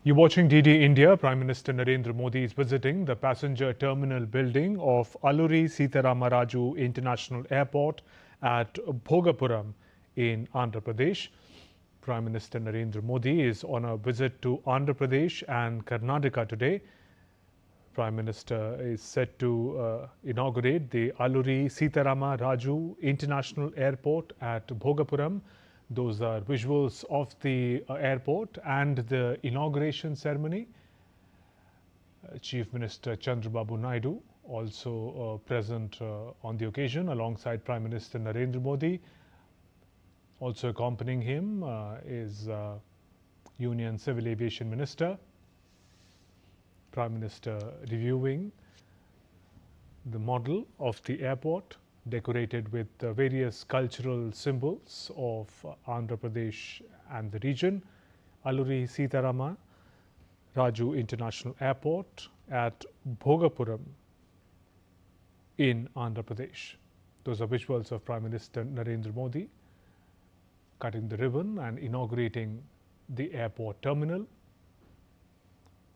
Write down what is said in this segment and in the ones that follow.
You're watching DD India. Prime Minister Narendra Modi is visiting the passenger terminal building of Alluri Sitarama Raju International Airport at Bhogapuram in Andhra Pradesh. Prime Minister Narendra Modi is on a visit to Andhra Pradesh and Karnataka today. Prime Minister is set to inaugurate the Alluri Sitarama Raju International Airport at Bhogapuram. Those are visuals of the airport and the inauguration ceremony. Chief Minister Chandrababu Naidu also present on the occasion alongside Prime Minister Narendra Modi. Also accompanying him is Union Civil Aviation Minister. Prime Minister reviewing the model of the airport, decorated with various cultural symbols of Andhra Pradesh and the region. Alluri Sitarama Raju International Airport at Bhogapuram in Andhra Pradesh. Those are visuals of Prime Minister Narendra Modi cutting the ribbon and inaugurating the airport terminal.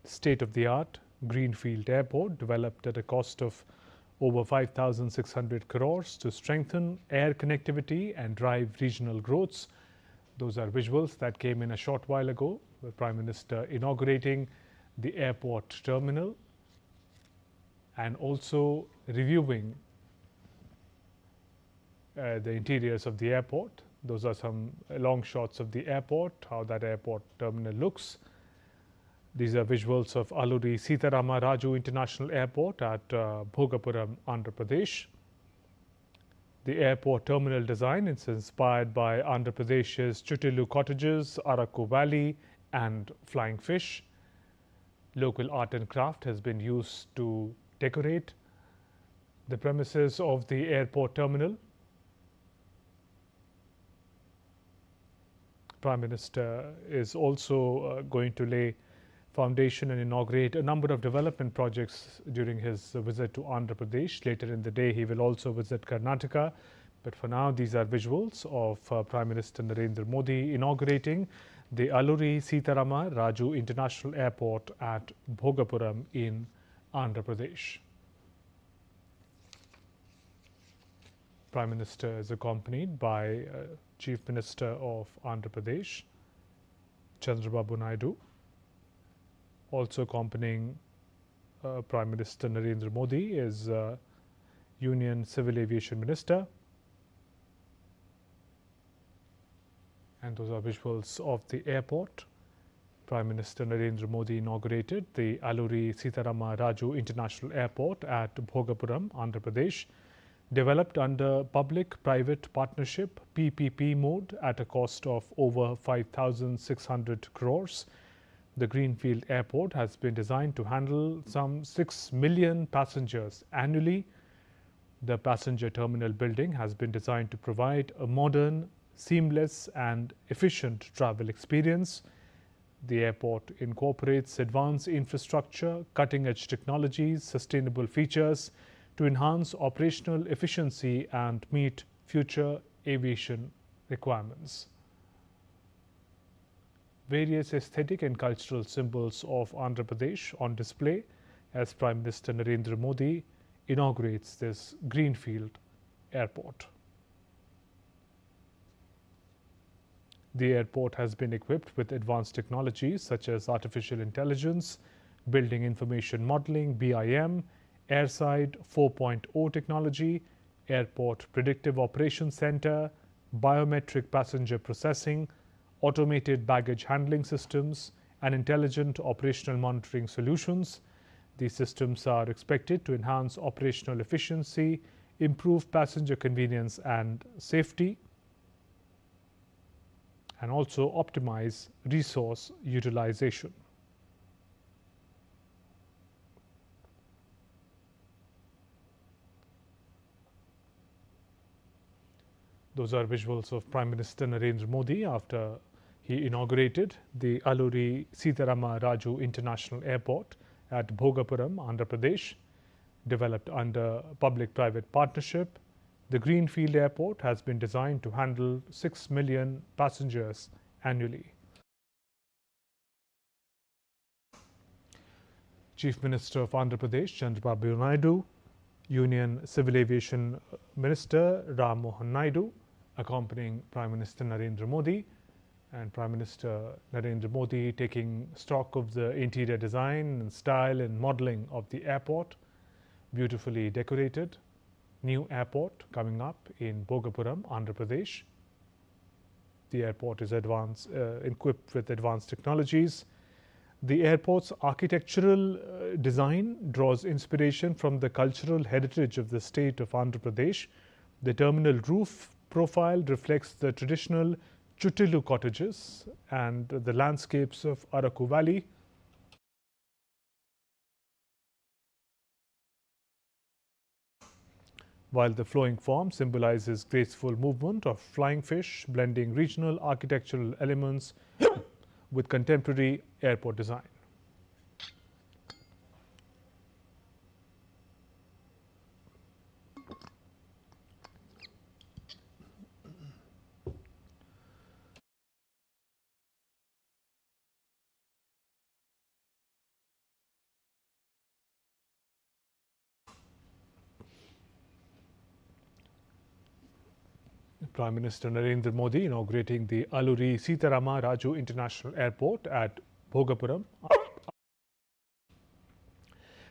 State-of-the-art greenfield airport developed at a cost of over 5,600 crores to strengthen air connectivity and drive regional growths. Those are visuals that came in a short while ago. The Prime Minister inaugurating the airport terminal and also reviewing the interiors of the airport. Those are some long shots of the airport, how that airport terminal looks. These are visuals of Alluri Sitarama Raju International Airport at Bhogapuram, Andhra Pradesh. The airport terminal design is inspired by Andhra Pradesh's Chutilu cottages, Araku Valley and Flying Fish. Local art and craft has been used to decorate the premises of the airport terminal. Prime Minister is also going to lay foundation and inaugurate a number of development projects during his visit to Andhra Pradesh. Later in the day, he will also visit Karnataka. But for now, these are visuals of Prime Minister Narendra Modi inaugurating the Alluri Sitarama Raju International Airport at Bhogapuram in Andhra Pradesh. Prime Minister is accompanied by Chief Minister of Andhra Pradesh, Chandrababu Naidu. Also accompanying Prime Minister Narendra Modi is Union Civil Aviation Minister. And those are visuals of the airport. Prime Minister Narendra Modi inaugurated the Alluri Sitarama Raju International Airport at Bhogapuram, Andhra Pradesh, developed under public-private partnership PPP mode at a cost of over 5,600 crores. The Greenfield Airport has been designed to handle some 6 million passengers annually. The passenger terminal building has been designed to provide a modern, seamless and efficient travel experience. The airport incorporates advanced infrastructure, cutting-edge technologies, sustainable features to enhance operational efficiency and meet future aviation requirements. Various aesthetic and cultural symbols of Andhra Pradesh on display as Prime Minister Narendra Modi inaugurates this greenfield airport. The airport has been equipped with advanced technologies such as artificial intelligence, building information modeling, BIM, airside 4.0 technology, airport predictive operations center, biometric passenger processing, automated baggage handling systems, and intelligent operational monitoring solutions. These systems are expected to enhance operational efficiency, improve passenger convenience and safety, and also optimize resource utilization. Those are visuals of Prime Minister Narendra Modi after he inaugurated the Alluri Sitarama Raju International Airport at Bhogapuram, Andhra Pradesh. Developed under public-private partnership, the Greenfield Airport has been designed to handle 6 million passengers annually. Chief Minister of Andhra Pradesh, Chandrababu Naidu, Union Civil Aviation Minister Ram Mohan Naidu, accompanying Prime Minister Narendra Modi, and Prime Minister Narendra Modi taking stock of the interior design and style and modelling of the airport, beautifully decorated. New airport coming up in Bhogapuram, Andhra Pradesh. The airport is equipped with advanced technologies. The airport's architectural design draws inspiration from the cultural heritage of the state of Andhra Pradesh. The terminal roof profile reflects the traditional Chuttilu cottages and the landscapes of Araku Valley. While the flowing form symbolizes graceful movement of flying fish, blending regional architectural elements with contemporary airport design. Prime Minister Narendra Modi inaugurating the Alluri Sitarama Raju International Airport at Bhogapuram,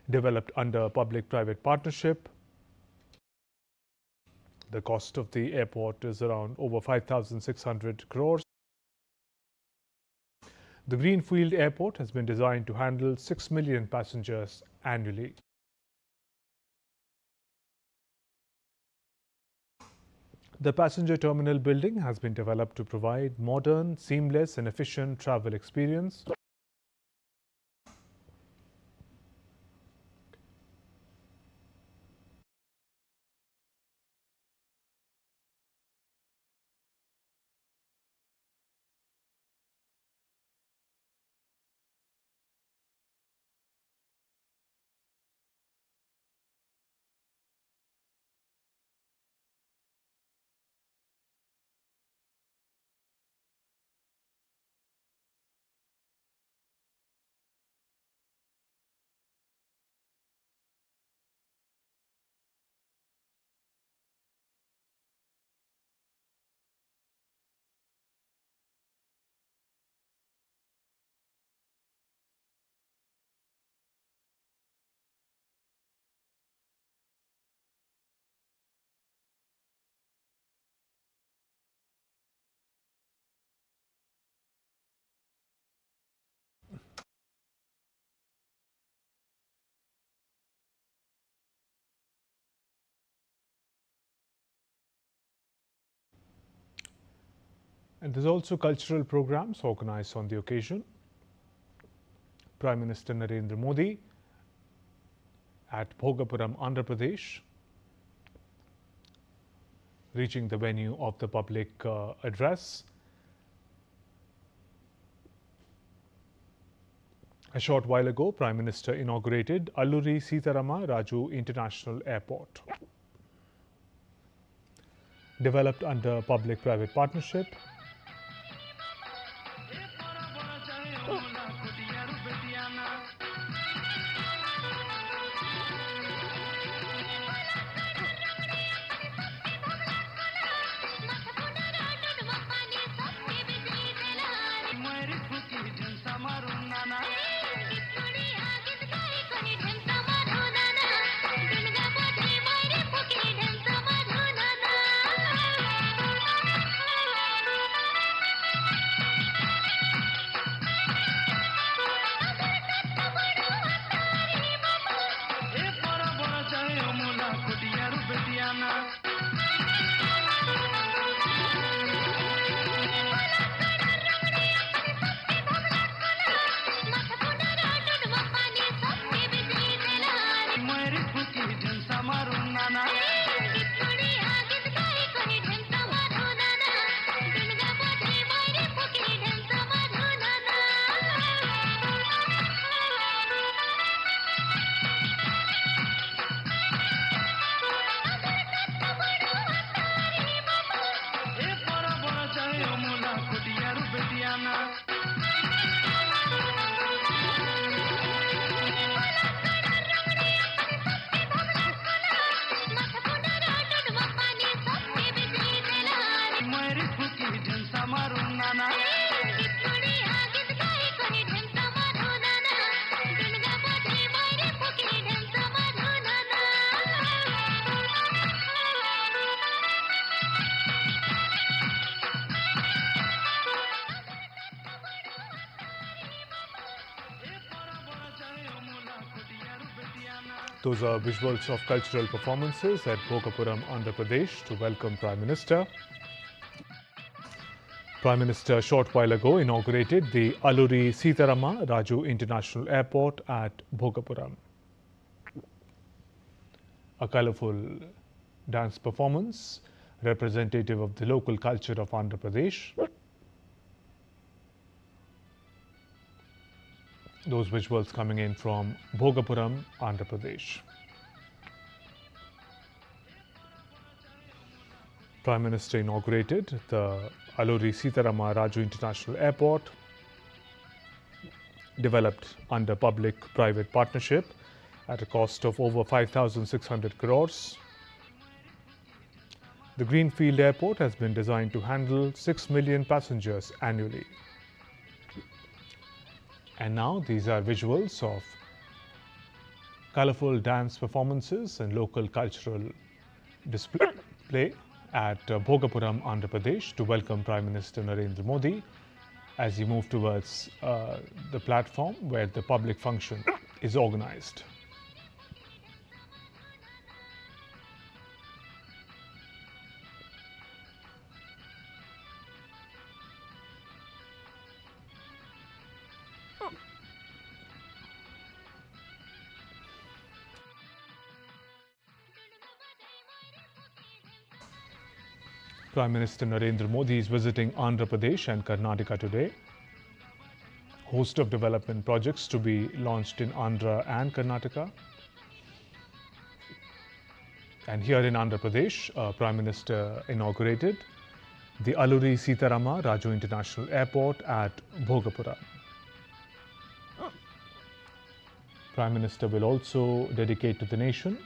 developed under public-private partnership. The cost of the airport is around over 5,600 crores. The Greenfield Airport has been designed to handle 6 million passengers annually. The passenger terminal building has been developed to provide modern, seamless and efficient travel experience. And there's also cultural programs organized on the occasion. Prime Minister Narendra Modi at Bhogapuram, Andhra Pradesh, reaching the venue of the public address. A short while ago, Prime Minister inaugurated Alluri Sitarama Raju International Airport. Developed under public-private partnership, Those are visuals of cultural performances at Bhogapuram, Andhra Pradesh to welcome Prime Minister. Prime Minister a short while ago inaugurated the Alluri Sitharama Raju International Airport at Bhogapuram. A colourful dance performance representative of the local culture of Andhra Pradesh. Those visuals coming in from Bhogapuram, Andhra Pradesh. Prime Minister inaugurated the Alluri Sitharama Raju International Airport, developed under public-private partnership at a cost of over 5,600 crores. The Greenfield Airport has been designed to handle 6 million passengers annually. And now these are visuals of colorful dance performances and local cultural display at Bhogapuram, Andhra Pradesh to welcome Prime Minister Narendra Modi as he moved towards the platform where the public function is organized. Prime Minister Narendra Modi is visiting Andhra Pradesh and Karnataka today. Host of development projects to be launched in Andhra and Karnataka. And here in Andhra Pradesh, Prime Minister inaugurated the Alluri Sitharama Raju International Airport at Bhogapuram. Prime Minister will also dedicate to the nation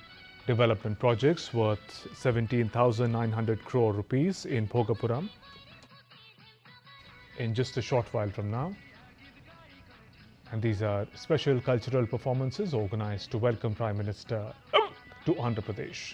development projects worth 17,900 crore rupees in Bhogapuram in just a short while from now. And these are special cultural performances organized to welcome Prime Minister to Andhra Pradesh.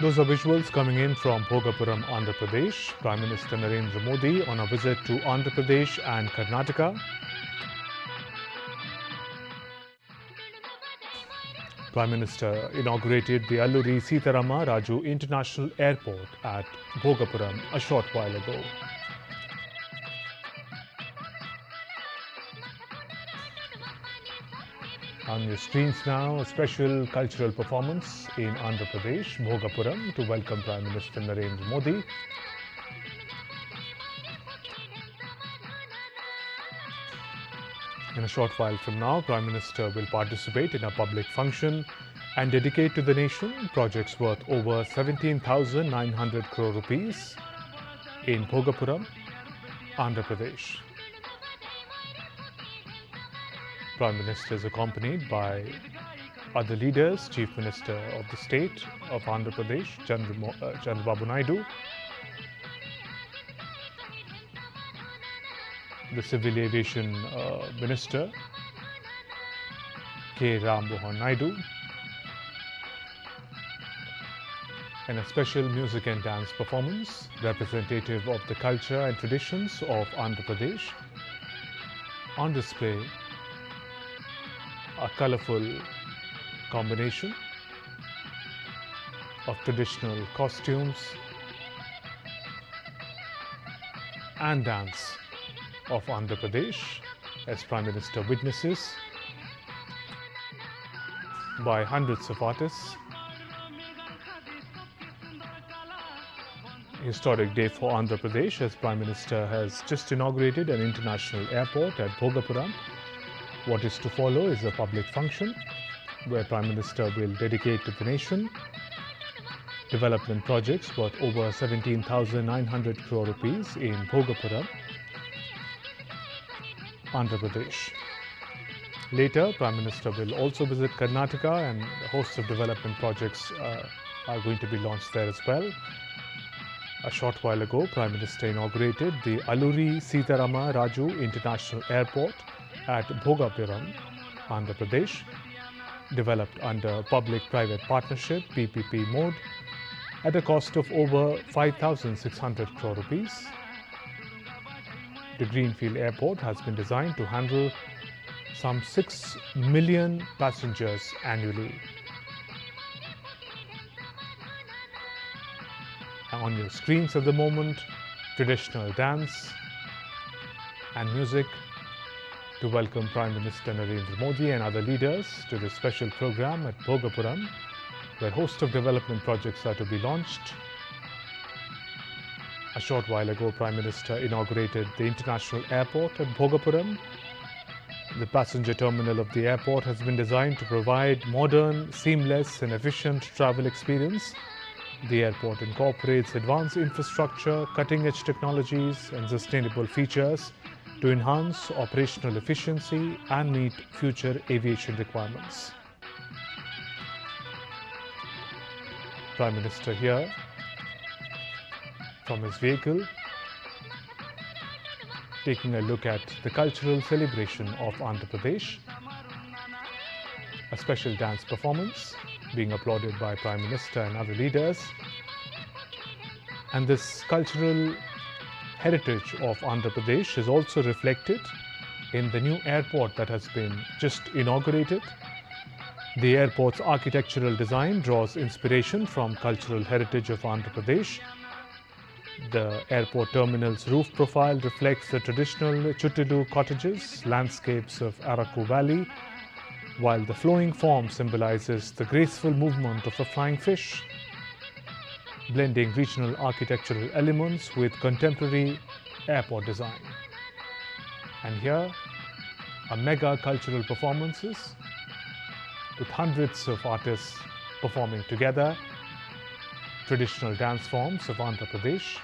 Those are visuals coming in from Bhogapuram, Andhra Pradesh. Prime Minister Narendra Modi on a visit to Andhra Pradesh and Karnataka. Prime Minister inaugurated the Alluri Sitharama Raju International Airport at Bhogapuram a short while ago. On your screens now, a special cultural performance in Andhra Pradesh, Bhogapuram, to welcome Prime Minister Narendra Modi. In a short while from now, Prime Minister will participate in a public function and dedicate to the nation projects worth over 17,900 crore rupees in Bhogapuram, Andhra Pradesh. Prime Minister is accompanied by other leaders, Chief Minister of the State of Andhra Pradesh, Chandrababu Naidu, the Civil Aviation Minister K. Ram Mohan Naidu, and a special music and dance performance representative of the culture and traditions of Andhra Pradesh. On display, a colorful combination of traditional costumes and dance of Andhra Pradesh as Prime Minister witnesses by hundreds of artists. Historic day for Andhra Pradesh as Prime Minister has just inaugurated an international airport at Bhogapuram. What is to follow is a public function where Prime Minister will dedicate to the nation development projects worth over 17,900 crore rupees in Bhogapuram, Andhra Pradesh. Later, Prime Minister will also visit Karnataka, and a host of development projects are going to be launched there as well. A short while ago, Prime Minister inaugurated the Alluri Sitharama Raju International Airport at Bhogapuram, Andhra Pradesh, developed under public-private partnership PPP mode at a cost of over 5,600 crore rupees. The Greenfield Airport has been designed to handle some 6 million passengers annually. On your screens at the moment, traditional dance and music to welcome Prime Minister Narendra Modi and other leaders to this special program at Bhogapuram, where a host of development projects are to be launched. A short while ago, Prime Minister inaugurated the international airport at Bhogapuram. The passenger terminal of the airport has been designed to provide modern, seamless and efficient travel experience. The airport incorporates advanced infrastructure, cutting-edge technologies and sustainable features to enhance operational efficiency and meet future aviation requirements. Prime Minister here from his vehicle, taking a look at the cultural celebration of Andhra Pradesh, a special dance performance being applauded by Prime Minister and other leaders. And this cultural heritage of Andhra Pradesh is also reflected in the new airport that has been just inaugurated. The airport's architectural design draws inspiration from cultural heritage of Andhra Pradesh. The airport terminal's roof profile reflects the traditional Chuttilu cottages, landscapes of Araku Valley, while the flowing form symbolizes the graceful movement of a flying fish, blending regional architectural elements with contemporary airport design. And here are mega cultural performances with hundreds of artists performing together traditional dance forms of Andhra Pradesh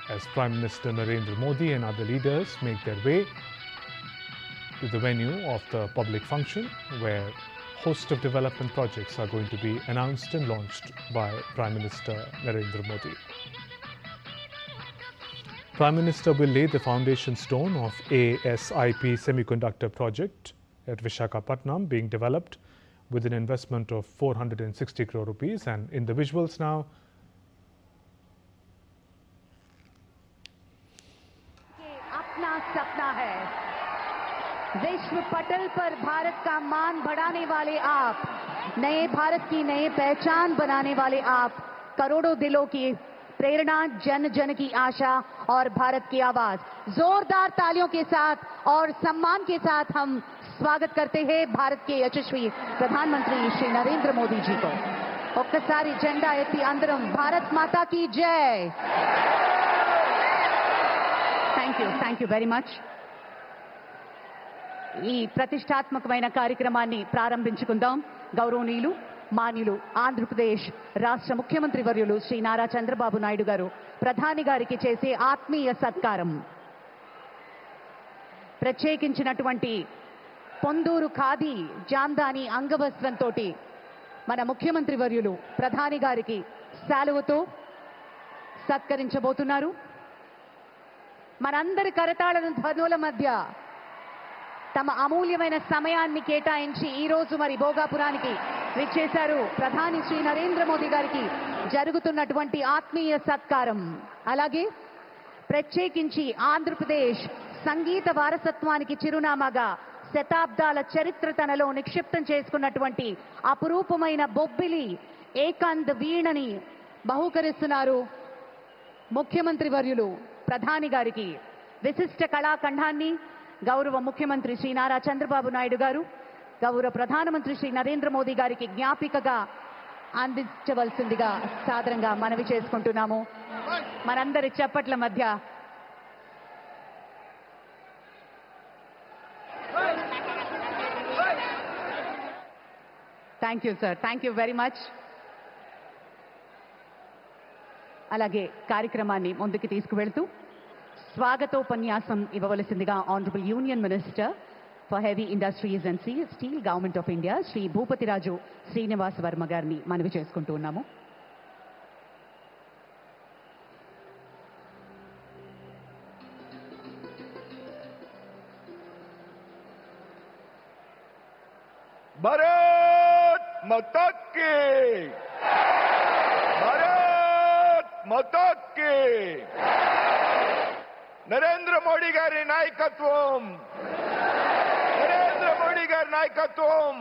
as Prime Minister Narendra Modi and other leaders make their way to the venue of the public function, where a host of development projects are going to be announced and launched by Prime Minister Narendra Modi. Prime Minister will lay the foundation stone of ASIP semiconductor project at Visakhapatnam being developed with an investment of 460 crore rupees. And in the visuals now, अपना सपना है विश्व पटल पर भारत का मान बढ़ाने वाले आप, नए भारत की नई पहचान बनाने वाले आप, करोड़ों दिलों की प्रेरणा, जन जन की आशा और भारत की आवाज। जोरदार तालियों के साथ और सम्मान के साथ हम स्वागत करते हैं भारत के यशस्वी प्रधानमंत्री श्री नरेंद्र मोदी जी को। ఒక్కసారి జెండా ఎత్తి అందరం భారత్ మాతా की जय। Thank you very much. ఈ ప్రతిష్టాత్మకమైన కార్యక్రమాన్ని ప్రారంభించుకుందాం। గౌరవనీయులు మాన్యులు ఆంధ్రప్రదేశ్ రాష్ట్ర ముఖ్యమంత్రి వర్యులు శ్రీ నారా చంద్రబాబు నాయుడు గారు ప్రధాని గారికి చేసే ఆత్మీయ సత్కారం, ప్రత్యేకించినటువంటి పొందూరు ఖాదీ జాందాని అంగవస్త్రంతో మన ముఖ్యమంత్రి వర్యులు ప్రధాని గారికి శాలువతో సత్కరించబోతున్నారు। మనందరి కరతాళ ధ్వనుల మధ్య తమ అమూల్యమైన సమయాన్ని కేటాయించి ఈ రోజు మరి భోగాపురానికి విచ్చేశారు ప్రధాని శ్రీ నరేంద్ర మోదీ గారికి జరుగుతున్నటువంటి ఆత్మీయ సత్కారం. అలాగే ప్రత్యేకించి ఆంధ్రప్రదేశ్ సంగీత వారసత్వానికి చిరునామాగా శతాబ్దాల చరిత్ర తనలో నిక్షిప్తం చేసుకున్నటువంటి అపురూపమైన బొబ్బిలి ఏకాంత్ వీణని బహూకరిస్తున్నారు ముఖ్యమంత్రి వర్యులు ప్రధాని గారికి. విశిష్ట కళాఖండాన్ని గౌరవ ముఖ్యమంత్రి శ్రీ నారా చంద్రబాబు నాయుడు గారు గౌరవ ప్రధానమంత్రి శ్రీ నరేంద్ర మోదీ గారికి జ్ఞాపికగా అందించవలసిందిగా సాదరంగా మనవి చేసుకుంటున్నాము. మనందరి చప్పట్ల మధ్య thank you sir, thank you very much. అలాగే కార్యక్రమాన్ని ముందుకు తీసుకువెళ్తూ స్వాగతోపన్యాసం ఇవ్వవలసిందిగా honourable union minister for heavy industries and steel government of India Shri Bhupathiraju Srinivas Varma గారిని మనవి చేసుకుంటూ ఉన్నాము. భారత్ మాతా కీ, భారత్ మాతా కీ. నరేంద్ర మోడీ గారి నాయకత్వం, నరేంద్ర మోడీ గారి నాయకత్వం.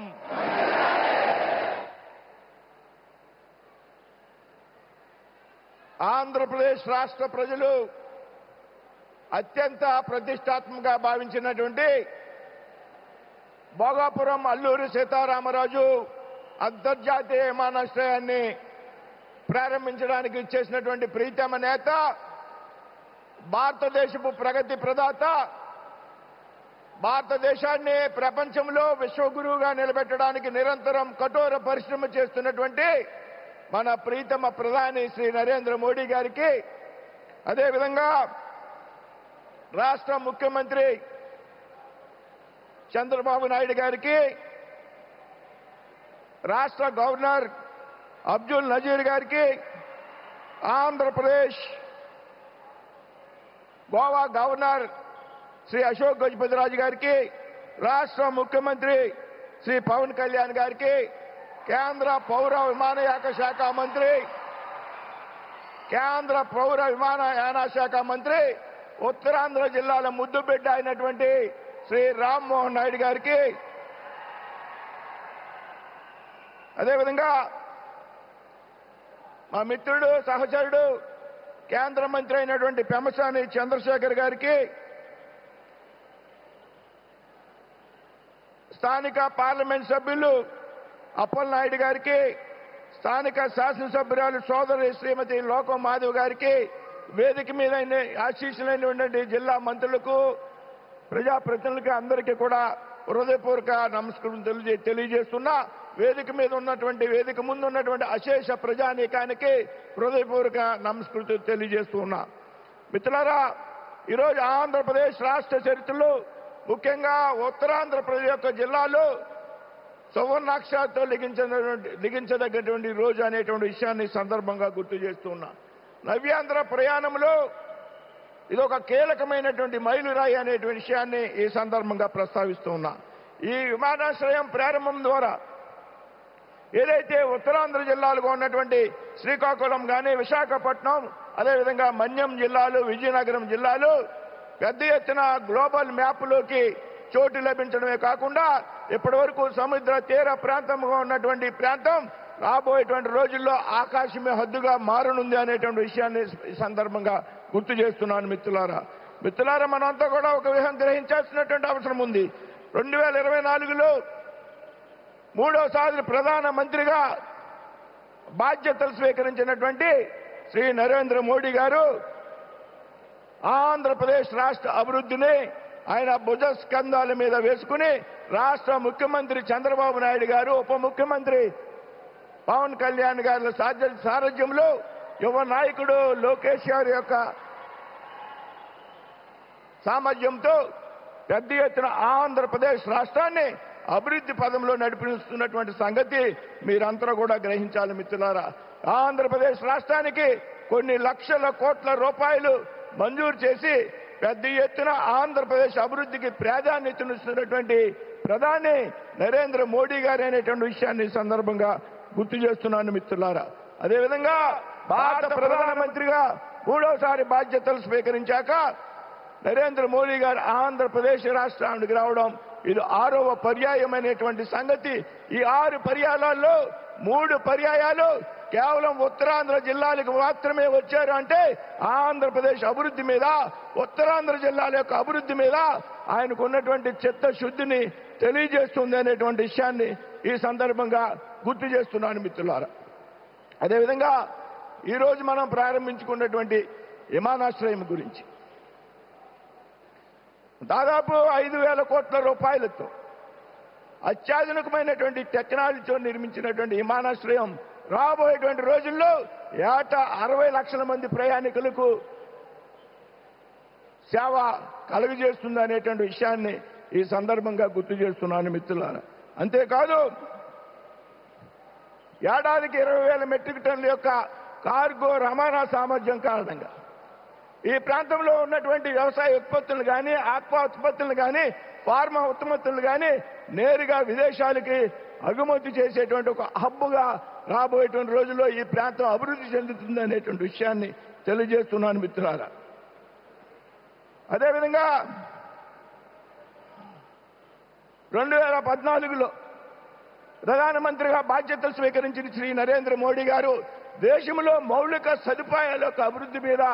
ఆంధ్రప్రదేశ్ రాష్ట్ర ప్రజలు అత్యంత ప్రతిష్టాత్మకంగా భావించినటువంటి భోగాపురం అల్లూరి సీతారామరాజు అంతర్జాతీయ విమానాశ్రయాన్ని ప్రారంభించడానికి ఇచ్చేసినటువంటి ప్రీతమ నేత, భారతదేశపు ప్రగతి ప్రదాత, భారతదేశాన్ని ప్రపంచంలో విశ్వగురువుగా నిలబెట్టడానికి నిరంతరం కఠోర పరిశ్రమ చేస్తున్నటువంటి మన ప్రీతమ ప్రధాని శ్రీ నరేంద్ర మోడీ గారికి, అదేవిధంగా రాష్ట్ర ముఖ్యమంత్రి చంద్రబాబు నాయుడు గారికి, రాష్ట్ర గవర్నర్ అబ్దుల్ నజీర్ గారికి, ఆంధ్రప్రదేశ్ గోవా గవర్నర్ శ్రీ అశోక్ గజపతిరాజు గారికి, రాష్ట్ర ముఖ్యమంత్రి శ్రీ పవన్ కళ్యాణ్ గారికి, కేంద్ర పౌర విమానయాన శాఖ మంత్రి, కేంద్ర పౌర విమానయాన శాఖ మంత్రి, ఉత్తరాంధ్ర జిల్లాల ముద్దుబిడ్డ అయినటువంటి శ్రీ రామ్మోహన్ నాయుడు గారికి, అదేవిధంగా మా మిత్రుడు సహచరుడు కేంద్ర మంత్రి అయినటువంటి పెమ్మసాని చంద్రశేఖర్ గారికి, స్థానిక పార్లమెంట్ సభ్యులు అప్పలనాయుడు గారికి, స్థానిక శాసనసభ్యురాలు సోదరి శ్రీమతి లోకం మాధవ్ గారికి, వేదిక మీద ఆశీస్సులైనటువంటి జిల్లా మంత్రులకు, ప్రజాప్రతినిధులకి అందరికీ కూడా హృదయపూర్వక నమస్కారం తెలియజేస్తున్నా. వేదిక మీద ఉన్నటువంటి, వేదిక ముందు ఉన్నటువంటి అశేష ప్రజానీకానికి హృదయపూర్వక నమస్కృతి తెలియజేస్తున్నా. మిత్రులారా, ఈరోజు ఆంధ్రప్రదేశ్ రాష్ట్ర చరిత్రలో ముఖ్యంగా ఉత్తరాంధ్రప్రదేశ్ యొక్క జిల్లాలో సువర్ణాక్షరాలతో లిఖించదగ్గటువంటి రోజు అనేటువంటి విషయాన్ని సందర్భంగా గుర్తు చేస్తున్నా. నవ్యాంధ్ర ప్రయాణంలో ఇది ఒక కీలకమైనటువంటి మైలురాయి అనేటువంటి విషయాన్ని ఈ సందర్భంగా ప్రస్తావిస్తూ ఉన్నా. ఈ విమానాశ్రయం ప్రారంభం ద్వారా ఏదైతే ఉత్తరాంధ్ర జిల్లాలుగా ఉన్నటువంటి శ్రీకాకుళం కానీ, విశాఖపట్నం, అదేవిధంగా మన్యం జిల్లాలు, విజయనగరం జిల్లాలు పెద్ద ఎత్తున గ్లోబల్ మ్యాప్లోకి చోటు లభించడమే కాకుండా ఇప్పటి వరకు సముద్ర తీర ప్రాంతంగా ఉన్నటువంటి ప్రాంతం రాబోయేటువంటి రోజుల్లో ఆకాశమే హద్దుగా మారనుంది అనేటువంటి విషయాన్ని ఈ సందర్భంగా గుర్తు చేస్తున్నాను. మిత్రులారా, మనంతా కూడా ఒక విషయం గ్రహించాల్సినటువంటి అవసరం ఉంది. 2024లో మూడోసారి ప్రధానమంత్రిగా బాధ్యతలు స్వీకరించినటువంటి శ్రీ నరేంద్ర మోడీ గారు ఆంధ్రప్రదేశ్ రాష్ట్ర అభివృద్ధిని ఆయన భుజ స్కంధాల మీద వేసుకుని రాష్ట్ర ముఖ్యమంత్రి చంద్రబాబు నాయుడు గారు, ఉప ముఖ్యమంత్రి పవన్ కళ్యాణ్ గారి సారథ్యంలో యువ నాయకుడు లోకేష్ గారి యొక్క సామర్థ్యంతో పెద్ద ఎత్తున ఆంధ్రప్రదేశ్ రాష్ట్రాన్ని అభివృద్ధి పదంలో నడిపిస్తున్నటువంటి సంగతి మీరంతా కూడా గ్రహించాలి. మిత్రులారా, ఆంధ్రప్రదేశ్ రాష్ట్రానికి కొన్ని లక్షల కోట్ల రూపాయలు మంజూరు చేసి పెద్ద ఎత్తున ఆంధ్రప్రదేశ్ అభివృద్ధికి ప్రాధాన్యతనిస్తున్నటువంటి ప్రధాని నరేంద్ర మోడీ గారు అనేటువంటి విషయాన్ని ఈ సందర్భంగా గుర్తు చేస్తున్నాను మిత్రులారా. అదేవిధంగా భారత ప్రధానమంత్రిగా మూడోసారి బాధ్యతలు స్వీకరించాక నరేంద్ర మోడీ గారు ఆంధ్రప్రదేశ్ రాష్ట్రానికి రావడం ఇది 6వ పర్యాయమైనటువంటి సంగతి. ఈ 6 పర్యాయాల్లో 3 పర్యాయాలు కేవలం ఉత్తరాంధ్ర జిల్లాలకు మాత్రమే వచ్చారు. అంటే ఆంధ్రప్రదేశ్ అభివృద్ధి మీద, ఉత్తరాంధ్ర జిల్లాల యొక్క అభివృద్ధి మీద ఆయనకు ఉన్నటువంటి చిత్తశుద్ధిని తెలియజేస్తుంది అనేటువంటి విషయాన్ని ఈ సందర్భంగా గుర్తు చేస్తున్నాను మిత్రులారా. అదేవిధంగా ఈరోజు మనం ప్రారంభించుకున్నటువంటి విమానాశ్రయం గురించి దాదాపు 5,000 కోట్ల రూపాయలతో అత్యాధునికమైనటువంటి టెక్నాలజీతో నిర్మించినటువంటి విమానాశ్రయం రాబోయేటువంటి రోజుల్లో ఏటా 60 లక్షల మంది ప్రయాణికులకు సేవ కలుగజేస్తుంది అనేటువంటి విషయాన్ని ఈ సందర్భంగా గుర్తు చేస్తున్నాను మిత్రులారా. అంతేకాదు ఏడాదికి 20,000 మెట్రిక్ టన్నుల యొక్క కార్గో రవాణా సామర్థ్యం కారణంగా ఈ ప్రాంతంలో ఉన్నటువంటి వ్యవసాయ ఉత్పత్తులు కానీ, ఆక్వా ఉత్పత్తులు కానీ, ఫార్మా ఉత్పత్తులు కానీ నేరుగా విదేశాలకి అగుమతి చేసేటువంటి ఒక హబ్బుగా రాబోయేటువంటి రోజుల్లో ఈ ప్రాంతం అభివృద్ధి చెందుతుంది అనేటువంటి విషయాన్ని తెలియజేస్తున్నాను మిత్రులారా. అదేవిధంగా 2014లో ప్రధానమంత్రిగా బాధ్యతలు స్వీకరించిన శ్రీ నరేంద్ర మోడీ గారు దేశంలో మౌలిక సదుపాయాల యొక్క అభివృద్ధి మీద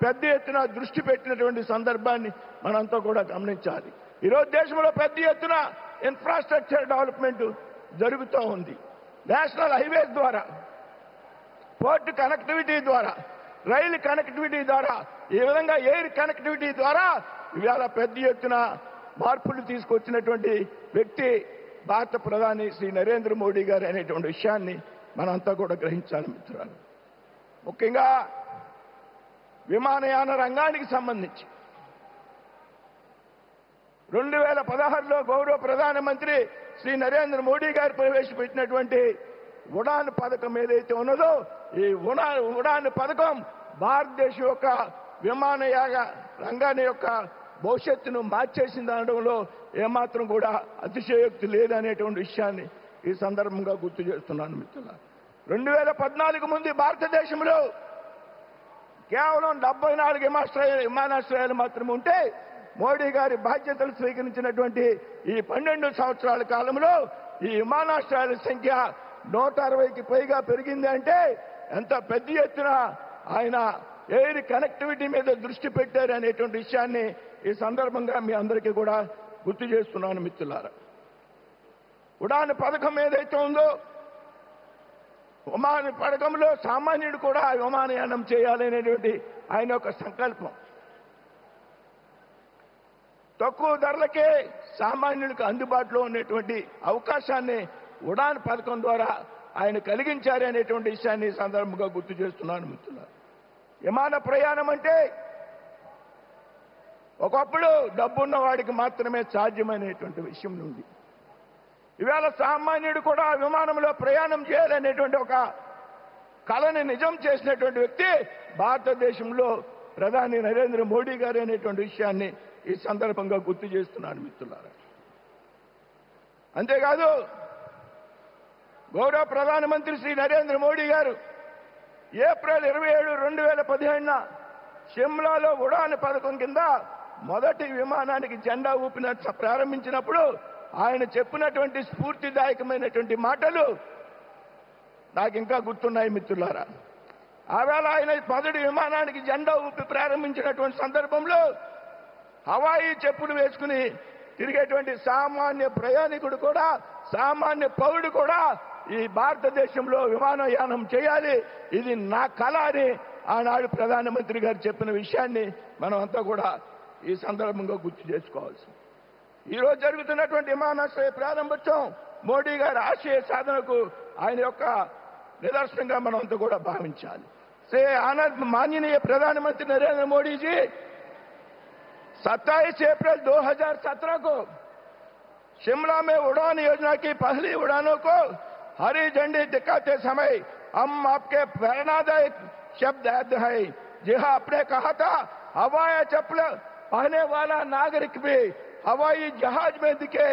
పెద్ద ఎత్తున దృష్టి పెట్టినటువంటి సందర్భాన్ని మనంతా కూడా గమనించాలి. ఈరోజు దేశంలో పెద్ద ఎత్తున ఇన్ఫ్రాస్ట్రక్చర్ డెవలప్మెంట్ జరుగుతూ ఉంది. నేషనల్ హైవేస్ ద్వారా, పోర్ట్ కనెక్టివిటీ ద్వారా, రైలు కనెక్టివిటీ ద్వారా, ఈ విధంగా ఎయిర్ కనెక్టివిటీ ద్వారా ఇవాళ పెద్ద ఎత్తున మార్పులు తీసుకొచ్చినటువంటి వ్యక్తి భారత ప్రధాని శ్రీ నరేంద్ర మోడీ గారు అనేటువంటి విషయాన్ని మనంతా కూడా గ్రహించాలి మిత్రులు. ముఖ్యంగా విమానయాన రంగానికి సంబంధించి 2016లో గౌరవ ప్రధానమంత్రి శ్రీ నరేంద్ర మోడీ గారు ప్రవేశపెట్టినటువంటి ఉడాన్ పథకం ఏదైతే ఉన్నదో ఈ ఉడాన్ పథకం భారతదేశం యొక్క విమానయాన రంగాన్ని యొక్క భవిష్యత్తును మార్చేసింది అనడంలో ఏమాత్రం కూడా అతిశయోక్తి లేదనేటువంటి విషయాన్ని ఈ సందర్భంగా గుర్తు చేస్తున్నాను మిత్రులారా. 2014 ముందు భారతదేశంలో కేవలం 74 విమానాశ్రయాలు మాత్రమే ఉంటే మోడీ గారి బాధ్యతలు స్వీకరించినటువంటి ఈ 12 సంవత్సరాల కాలంలో ఈ విమానాశ్రయాల సంఖ్య 160కి పైగా పెరిగింది. అంటే ఎంత పెద్ద ఎత్తున ఆయన ఎయిర్ కనెక్టివిటీ మీద దృష్టి పెట్టారు అనేటువంటి విషయాన్ని ఈ సందర్భంగా మీ అందరికీ కూడా గుర్తు చేస్తున్నాను మిత్రులారా. ఉడాన్ పథకం ఏదైతే ఉందో విమాన పథకంలో సామాన్యుడు కూడా విమానయానం చేయాలనేటువంటి ఆయన యొక్క సంకల్పం. తక్కువ ధరలకే సామాన్యులకు అందుబాటులో ఉన్నటువంటి అవకాశాన్ని ఉడాన్ పథకం ద్వారా ఆయన కలిగించారు అనేటువంటి విషయాన్ని ఈ సందర్భంగా గుర్తు చేస్తున్నాను మిత్రులారా. విమాన ప్రయాణం అంటే ఒకప్పుడు డబ్బున్న వాడికి మాత్రమే సాధ్యమైనటువంటి విషయం ఉంది. ఇవాళ సామాన్యుడు కూడా విమానంలో ప్రయాణం చేయాలనేటువంటి ఒక కళని నిజం చేసినటువంటి వ్యక్తి భారతదేశంలో ప్రధాని నరేంద్ర మోడీ గారు అనేటువంటి విషయాన్ని ఈ సందర్భంగా గుర్తు చేస్తున్నాను మిత్రులారా. అంతేకాదు గౌరవ ప్రధానమంత్రి శ్రీ నరేంద్ర మోడీ గారు ఏప్రిల్ 27, 2015 షిమ్లాలో ఉడాన్ పథకం కింద మొదటి విమానానికి జెండా ప్రారంభించినప్పుడు ఆయన చెప్పినటువంటి స్ఫూర్తిదాయకమైనటువంటి మాటలు నాకు ఇంకా గుర్తున్నాయి మిత్రులారా. ఆవేళ ఆయన మొదటి విమానానికి జెండా ఊపి ప్రారంభించినటువంటి సందర్భంలో హవాయి చెప్పులు వేసుకుని తిరిగేటువంటి సామాన్య ప్రయాణికుడు కూడా, సామాన్య పౌరుడు కూడా ఈ భారతదేశంలో విమానయానం చేయాలి, ఇది నా కళ అని ఆనాడు ప్రధానమంత్రి గారు చెప్పిన విషయాన్ని మనం అంతా కూడా ఈ సందర్భంగా గుర్తు చేసుకోవాల్సి. ఈరోజు జరుగుతున్నటువంటి విమానాశ్రయ ప్రారంభోత్సవం మోడీ గారి ఆశయ సాధనకు ఆయన యొక్క నిదర్శనంగా మనం అంతా కూడా భావించాలి. माननीय प्रधानमंत्री नरेंद्र मोदी जी 27 अप्रैल 2017 को शिमला में उड़ान योजना की पहली उड़ानों को हरी झंडी दिखाते समय हम आपके प्रेरणादायक शब्द याद है। जी हाँ, आपने कहा था हवाई चप्पल आने वाला नागरिक भी हवाई जहाज में दिखे,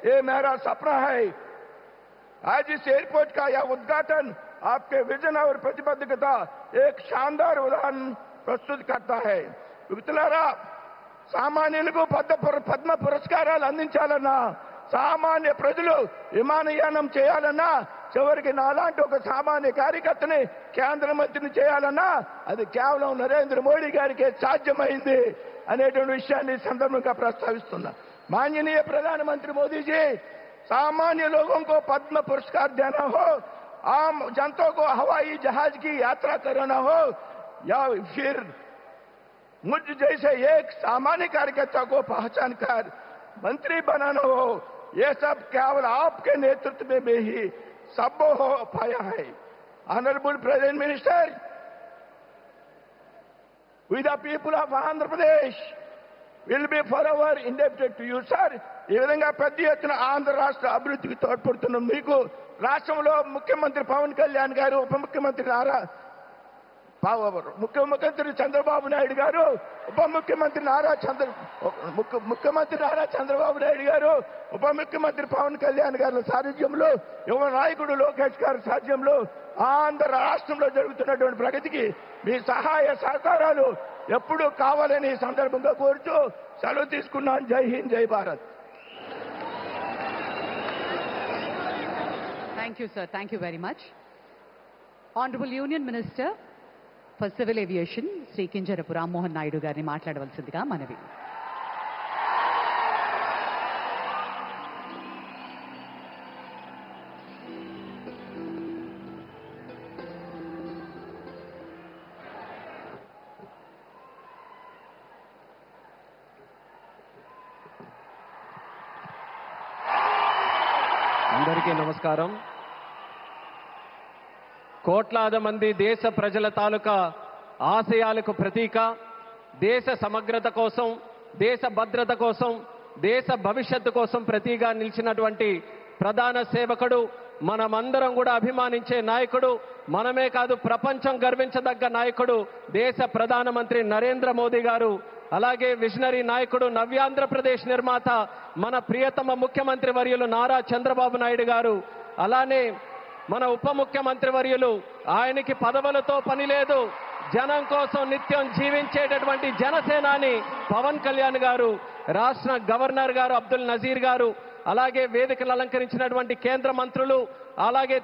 ये मेरा सपना है। आज इस एयरपोर्ट का यह उद्घाटन आपके विजन और प्रतिबद्धता एक शानदार उदाहरण प्रस्तुत करता है। మిత్రులారా, సామాన్యులకు పద్మ పురస్కారాలు అందించాలన్నా, సామాన్య ప్రజలు విమానయానం చేయాలన్నా, చివరికి నాలాంటి ఒక సామాన్య కార్యకర్తని కేంద్ర మంత్రిని చేయాలన్నా అది కేవలం నరేంద్ర మోడీ గారికి సాధ్యమైంది అనేటువంటి విషయాన్ని సందర్భంగా ప్రస్తావిస్తున్నా। माननीय प्रधानमंत्री मोदी जी, सामान्य लोगों को पद्म पुरस्कार देना हो, आम जनता को हवाई जहाज की यात्रा कराना हो, या फिर मुझ जैसे एक सामान्य कार्यकर्ता को पहचान कर मंत्री बनाना हो, ये सब केवल आपके नेतृत्व में ही संभव हो पाया है। Honourable president minister, we the people of Andhra Pradesh will be forever indebted to you, sir. ఈ విధంగా పెద్ద ఎత్తున ఆంధ్ర రాష్ట్ర అభివృద్ధికి తోడ్పడుతున్న మీకు రాష్ట్రంలో ముఖ్యమంత్రి పవన్ కళ్యాణ్ గారు, ఉప ముఖ్యమంత్రి చంద్రబాబు నాయుడు గారు, ముఖ్యమంత్రి నారా చంద్రబాబు నాయుడు గారు, ఉప ముఖ్యమంత్రి పవన్ కళ్యాణ్ గారి సారథ్యంలో, యువ నాయకుడు లోకేష్ గారి సారథ్యంలో ఆంధ్ర రాష్ట్రంలో జరుగుతున్నటువంటి ప్రగతికి మీ సహాయ సహకారాలు ఎప్పుడూ కావాలని సందర్భంగా కోరుతూ సెలవు తీసుకున్నాను। జై హింద్, జై Bharat. Thank you, sir. Thank you very much. Honorable Union Minister for Civil Aviation, Sri Kinjarapu Rammohan Naidu గారిని మాట్లాడవలసిందిగా మనవి। అందరికీ నమస్కారం। కోట్లాది మంది దేశ ప్రజల తాలూకా ఆశయాలకు ప్రతీక, దేశ సమగ్రత కోసం, దేశ భద్రత కోసం, దేశ భవిష్యత్తు కోసం ప్రతీగా నిలిచినటువంటి ప్రధాన సేవకుడు, మనమందరం కూడా అభిమానించే నాయకుడు, మనమే కాదు ప్రపంచం గర్వించదగ్గ నాయకుడు దేశ ప్రధానమంత్రి నరేంద్ర మోదీ గారు। అలాగే విజనరీ నాయకుడు, నవ్యాంధ్రప్రదేశ్ నిర్మాత మన ప్రియతమ ముఖ్యమంత్రి వర్యులు నారా చంద్రబాబు నాయుడు గారు। అలానే మన ఉప ముఖ్యమంత్రి వర్యులు, ఆయనకి పదవులతో పని లేదు, జనం కోసం నిత్యం జీవించేటటువంటి జనసేనాని పవన్ కళ్యాణ్ గారు, రాష్ట్ర గవర్నర్ గారు అబ్దుల్ నజీర్ గారు, అలాగే వేదికలు అలంకరించినటువంటి కేంద్ర మంత్రులు, అలాగే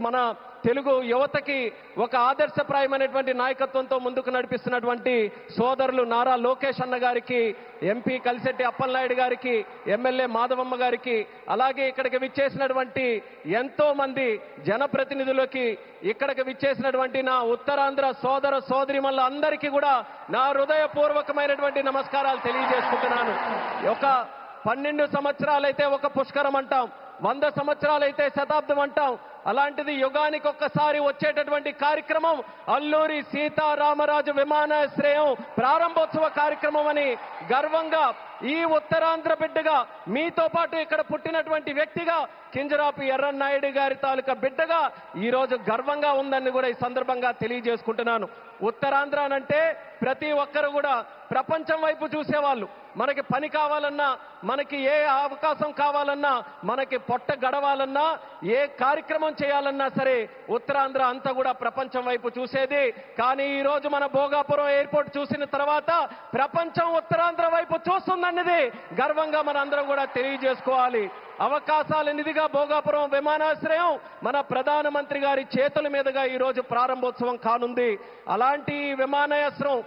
మన తెలుగు యువతకి ఒక ఆదర్శప్రాయమైనటువంటి నాయకత్వంతో ముందుకు నడిపిస్తున్నటువంటి సోదరులు నారా లోకేష్ అన్న గారికి, ఎంపీ కలిశెట్టి అప్పలనాయుడు గారికి, ఎమ్మెల్యే మాధవమ్మ గారికి, అలాగే ఇక్కడికి విచ్చేసినటువంటి ఎంతో మంది జనప్రతినిధులకి, ఇక్కడికి విచ్చేసినటువంటి నా ఉత్తరాంధ్ర సోదర సోదరిమల్ల అందరికీ కూడా నా హృదయపూర్వకమైనటువంటి నమస్కారాలు తెలియజేసుకుంటున్నాను। ఒక 12 సంవత్సరాలైతే ఒక పుష్కరం అంటాం, 100 సంవత్సరాలైతే శతాబ్దం అంటాం, అలాంటిది యుగానికి ఒక్కసారి వచ్చేటటువంటి కార్యక్రమం అల్లూరి సీతారామరాజు విమానాశ్రయం ప్రారంభోత్సవ కార్యక్రమం అని గర్వంగా ఈ ఉత్తరాంధ్ర బిడ్డగా, మీతో పాటు ఇక్కడ పుట్టినటువంటి వ్యక్తిగా, కింజరాపు ఎర్రన్నాయుడు గారి తాలూకా బిడ్డగా ఈరోజు గర్వంగా ఉందని కూడా ఈ సందర్భంగా తెలియజేసుకుంటున్నాను। ఉత్తరాంధ్ర అంటే ప్రతి ఒక్కరు కూడా ప్రపంచం వైపు చూసేవాళ్ళు, మనకి పని కావాలన్నా, మనకి ఏ అవకాశం కావాలన్నా, మనకి పొట్ట గడవాలన్నా, ఏ కార్యక్రమం చేయాలన్నా సరే ఉత్తరాంధ్ర అంతా కూడా ప్రపంచం వైపు చూసేది। కానీ ఈ రోజు మన భోగాపురం ఎయిర్పోర్ట్ చూసిన తర్వాత ప్రపంచం ఉత్తరాంధ్ర వైపు చూస్తుందన్నది గర్వంగా మనందరం కూడా తెలియజేసుకోవాలి। అవకాశాల నిధిగా భోగాపురం విమానాశ్రయం మన ప్రధానమంత్రి గారి చేతుల మీదుగా ఈ రోజు ప్రారంభోత్సవం కానుంది। అలాంటి ఈ విమానాశ్రయం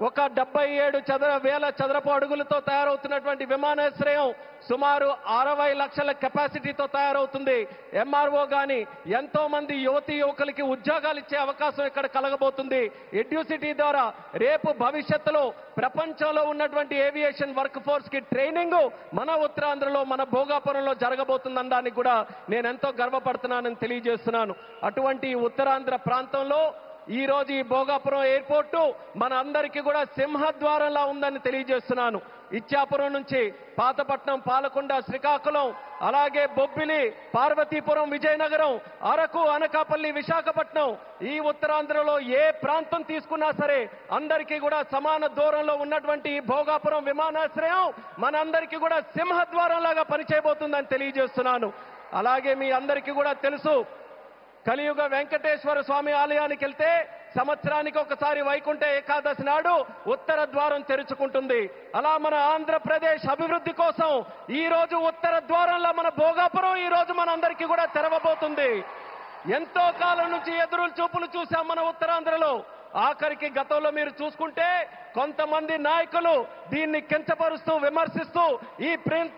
ఒక 77,000 చదరపు అడుగులతో తయారవుతున్నటువంటి విమానాశ్రయం సుమారు 60 లక్షల కెపాసిటీతో తయారవుతుంది। ఎంఆర్ఓ గాని ఎంతో మంది యువతీ యువకులకి ఉద్యోగాలు ఇచ్చే అవకాశం ఇక్కడ కలగబోతుంది। ఎడ్యూసిటీ ద్వారా రేపు భవిష్యత్తులో ప్రపంచంలో ఉన్నటువంటి ఏవియేషన్ వర్క్ ఫోర్స్ కి ట్రైనింగ్ మన ఉత్తరాంధ్రలో, మన భోగాపురంలో జరగబోతుందనడానికి కూడా నేను ఎంతో గర్వపడుతున్నానని తెలియజేస్తున్నాను। అటువంటి ఉత్తరాంధ్ర ప్రాంతంలో ఈ రోజు ఈ భోగాపురం ఎయిర్పోర్టు మన అందరికీ కూడా సింహద్వారంలా ఉందని తెలియజేస్తున్నాను. ఇచ్చాపురం నుంచి పాతపట్నం, పాలకొండ, శ్రీకాకుళం, అలాగే బొబ్బిలి, పార్వతీపురం, విజయనగరం, అరకు, అనకాపల్లి, విశాఖపట్నం, ఈ ఉత్తరాంధ్రలో ఏ ప్రాంతం తీసుకున్నా సరే అందరికీ కూడా సమాన దూరంలో ఉన్నటువంటి ఈ భోగాపురం విమానాశ్రయం మనందరికీ కూడా సింహద్వారం లాగా పనిచేయబోతుందని తెలియజేస్తున్నాను. అలాగే మీ అందరికీ కూడా తెలుసు, కలియుగ వెంకటేశ్వర స్వామి ఆలయానికి వెళ్తే సంవత్సరానికి ఒకసారి వైకుంఠ ఏకాదశి నాడు ఉత్తర ద్వారం తెరుచుకుంటుంది. అలా మన ఆంధ్రప్రదేశ్ అభివృద్ధి కోసం ఈ రోజు ఉత్తర ద్వారంలో మన భోగాపురం ఈ రోజు మనందరికీ కూడా తెరవబోతుంది. ఎంతో కాలం నుంచి ఎదురు చూపులు చూశాం మన ఉత్తరాంధ్రలో. ఆఖరికి గతంలో మీరు చూసుకుంటే కొంతమంది నాయకులు దీన్ని కించపరుస్తూ, విమర్శిస్తూ, ఈ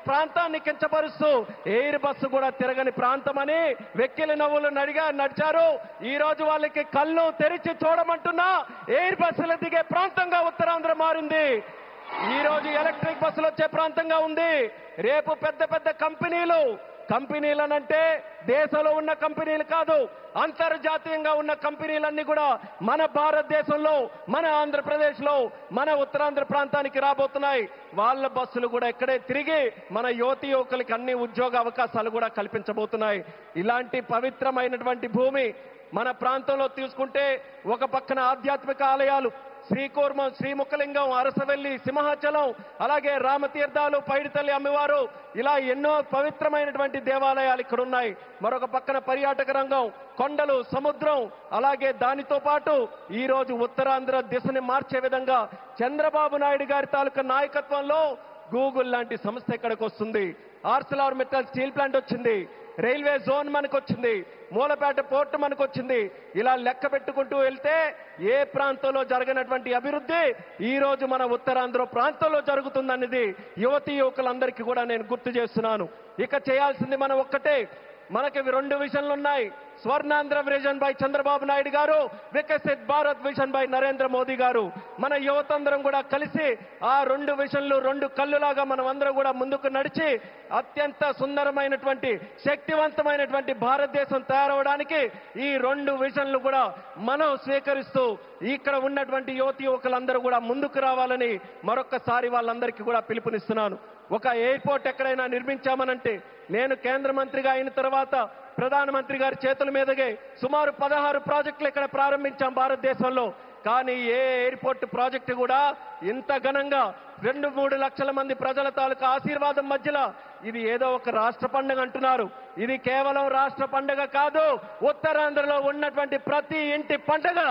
ప్రాంతాన్ని కించపరుస్తూ ఎయిర్ బస్సు కూడా తిరగని ప్రాంతమని వెక్కిలి నవ్వులు నడిచారు. ఈ రోజు వాళ్ళకి కళ్ళు తెరిచి చూడమంటున్నా ఎయిర్ బస్సులు దిగే ప్రాంతంగా ఉత్తరాంధ్ర మారింది. ఈ రోజు ఎలక్ట్రిక్ బస్సులు వచ్చే ప్రాంతంగా ఉంది. రేపు పెద్ద పెద్ద కంపెనీలనంటే దేశంలో ఉన్న కంపెనీలు కాదు, అంతర్జాతీయంగా ఉన్న కంపెనీలన్నీ కూడా మన భారతదేశంలో, మన ఆంధ్రప్రదేశ్లో, మన ఉత్తరాంధ్ర ప్రాంతానికి రాబోతున్నాయి. వాళ్ళ బస్సులు కూడా ఇక్కడే తిరిగి మన యువతీ యువకులకి అన్ని ఉద్యోగ అవకాశాలు కూడా కల్పించబోతున్నాయి. ఇలాంటి పవిత్రమైనటువంటి భూమి మన ప్రాంతంలో తీసుకుంటే ఒక పక్కన ఆధ్యాత్మిక ఆలయాలు శ్రీకూర్మం, శ్రీముఖలింగం, అరసవెల్లి, సింహాచలం, అలాగే రామతీర్థాలు, పైడితల్లి అమ్మవారు, ఇలా ఎన్నో పవిత్రమైనటువంటి దేవాలయాలు ఇక్కడ ఉన్నాయి. మరొక పక్కన పర్యాటక రంగం, కొండలు, సముద్రం, అలాగే దానితో పాటు ఈ రోజు ఉత్తరాంధ్ర దిశని మార్చే విధంగా చంద్రబాబు నాయుడు గారి తాలూకా నాయకత్వంలో గూగుల్ లాంటి సంస్థ ఇక్కడికి వస్తుంది. ఆర్సెలర్ మిట్టల్ స్టీల్ ప్లాంట్ వచ్చింది, రైల్వే జోన్ మనకు వచ్చింది, మూలపేట పోర్టు మనకు వచ్చింది. ఇలా లెక్క పెట్టుకుంటూ వెళ్తే ఏ ప్రాంతంలో జరగనటువంటి అభివృద్ధి ఈ రోజు మన ఉత్తరాంధ్ర ప్రాంతంలో జరుగుతుందనేది యువతీ యువకులందరికీ కూడా నేను గుర్తు చేస్తున్నాను. ఇక చేయాల్సింది మనం ఒక్కటే. మనకి 2 విజన్లు ఉన్నాయి. స్వర్ణాంధ్ర విజన్ బై చంద్రబాబు నాయుడు గారు, వికసిత్ భారత్ విజన్ బై నరేంద్ర మోదీ గారు. మన యువతందరం కూడా కలిసి ఆ 2 విజన్లు 2 కళ్ళులాగా మనం అందరం కూడా ముందుకు నడిచి అత్యంత సుందరమైనటువంటి, శక్తివంతమైనటువంటి భారతదేశం తయారవడానికి ఈ 2 విజన్లు కూడా మనం స్వీకరిస్తూ ఇక్కడ ఉన్నటువంటి యువతి యువకులందరూ కూడా ముందుకు రావాలని మరొక్కసారి వాళ్ళందరికీ కూడా పిలుపునిస్తున్నాను. ఒక ఎయిర్పోర్ట్ ఎక్కడైనా నిర్మించామనంటే, నేను కేంద్ర మంత్రిగా అయిన తర్వాత ప్రధానమంత్రి గారి చేతుల మీదగే సుమారు 16 ప్రాజెక్టులు ఇక్కడ ప్రారంభించాం భారతదేశంలో. కానీ ఏ ఎయిర్పోర్ట్ ప్రాజెక్టు కూడా ఇంత ఘనంగా 2-3 లక్షల మంది ప్రజల తాలూకా ఆశీర్వాదం మధ్యలో ఇది ఏదో ఒక రాష్ట్ర పండుగ అంటున్నారు. ఇది కేవలం రాష్ట్ర పండుగ కాదు, ఉత్తరాంధ్రలో ఉన్నటువంటి ప్రతి ఇంటి పండుగ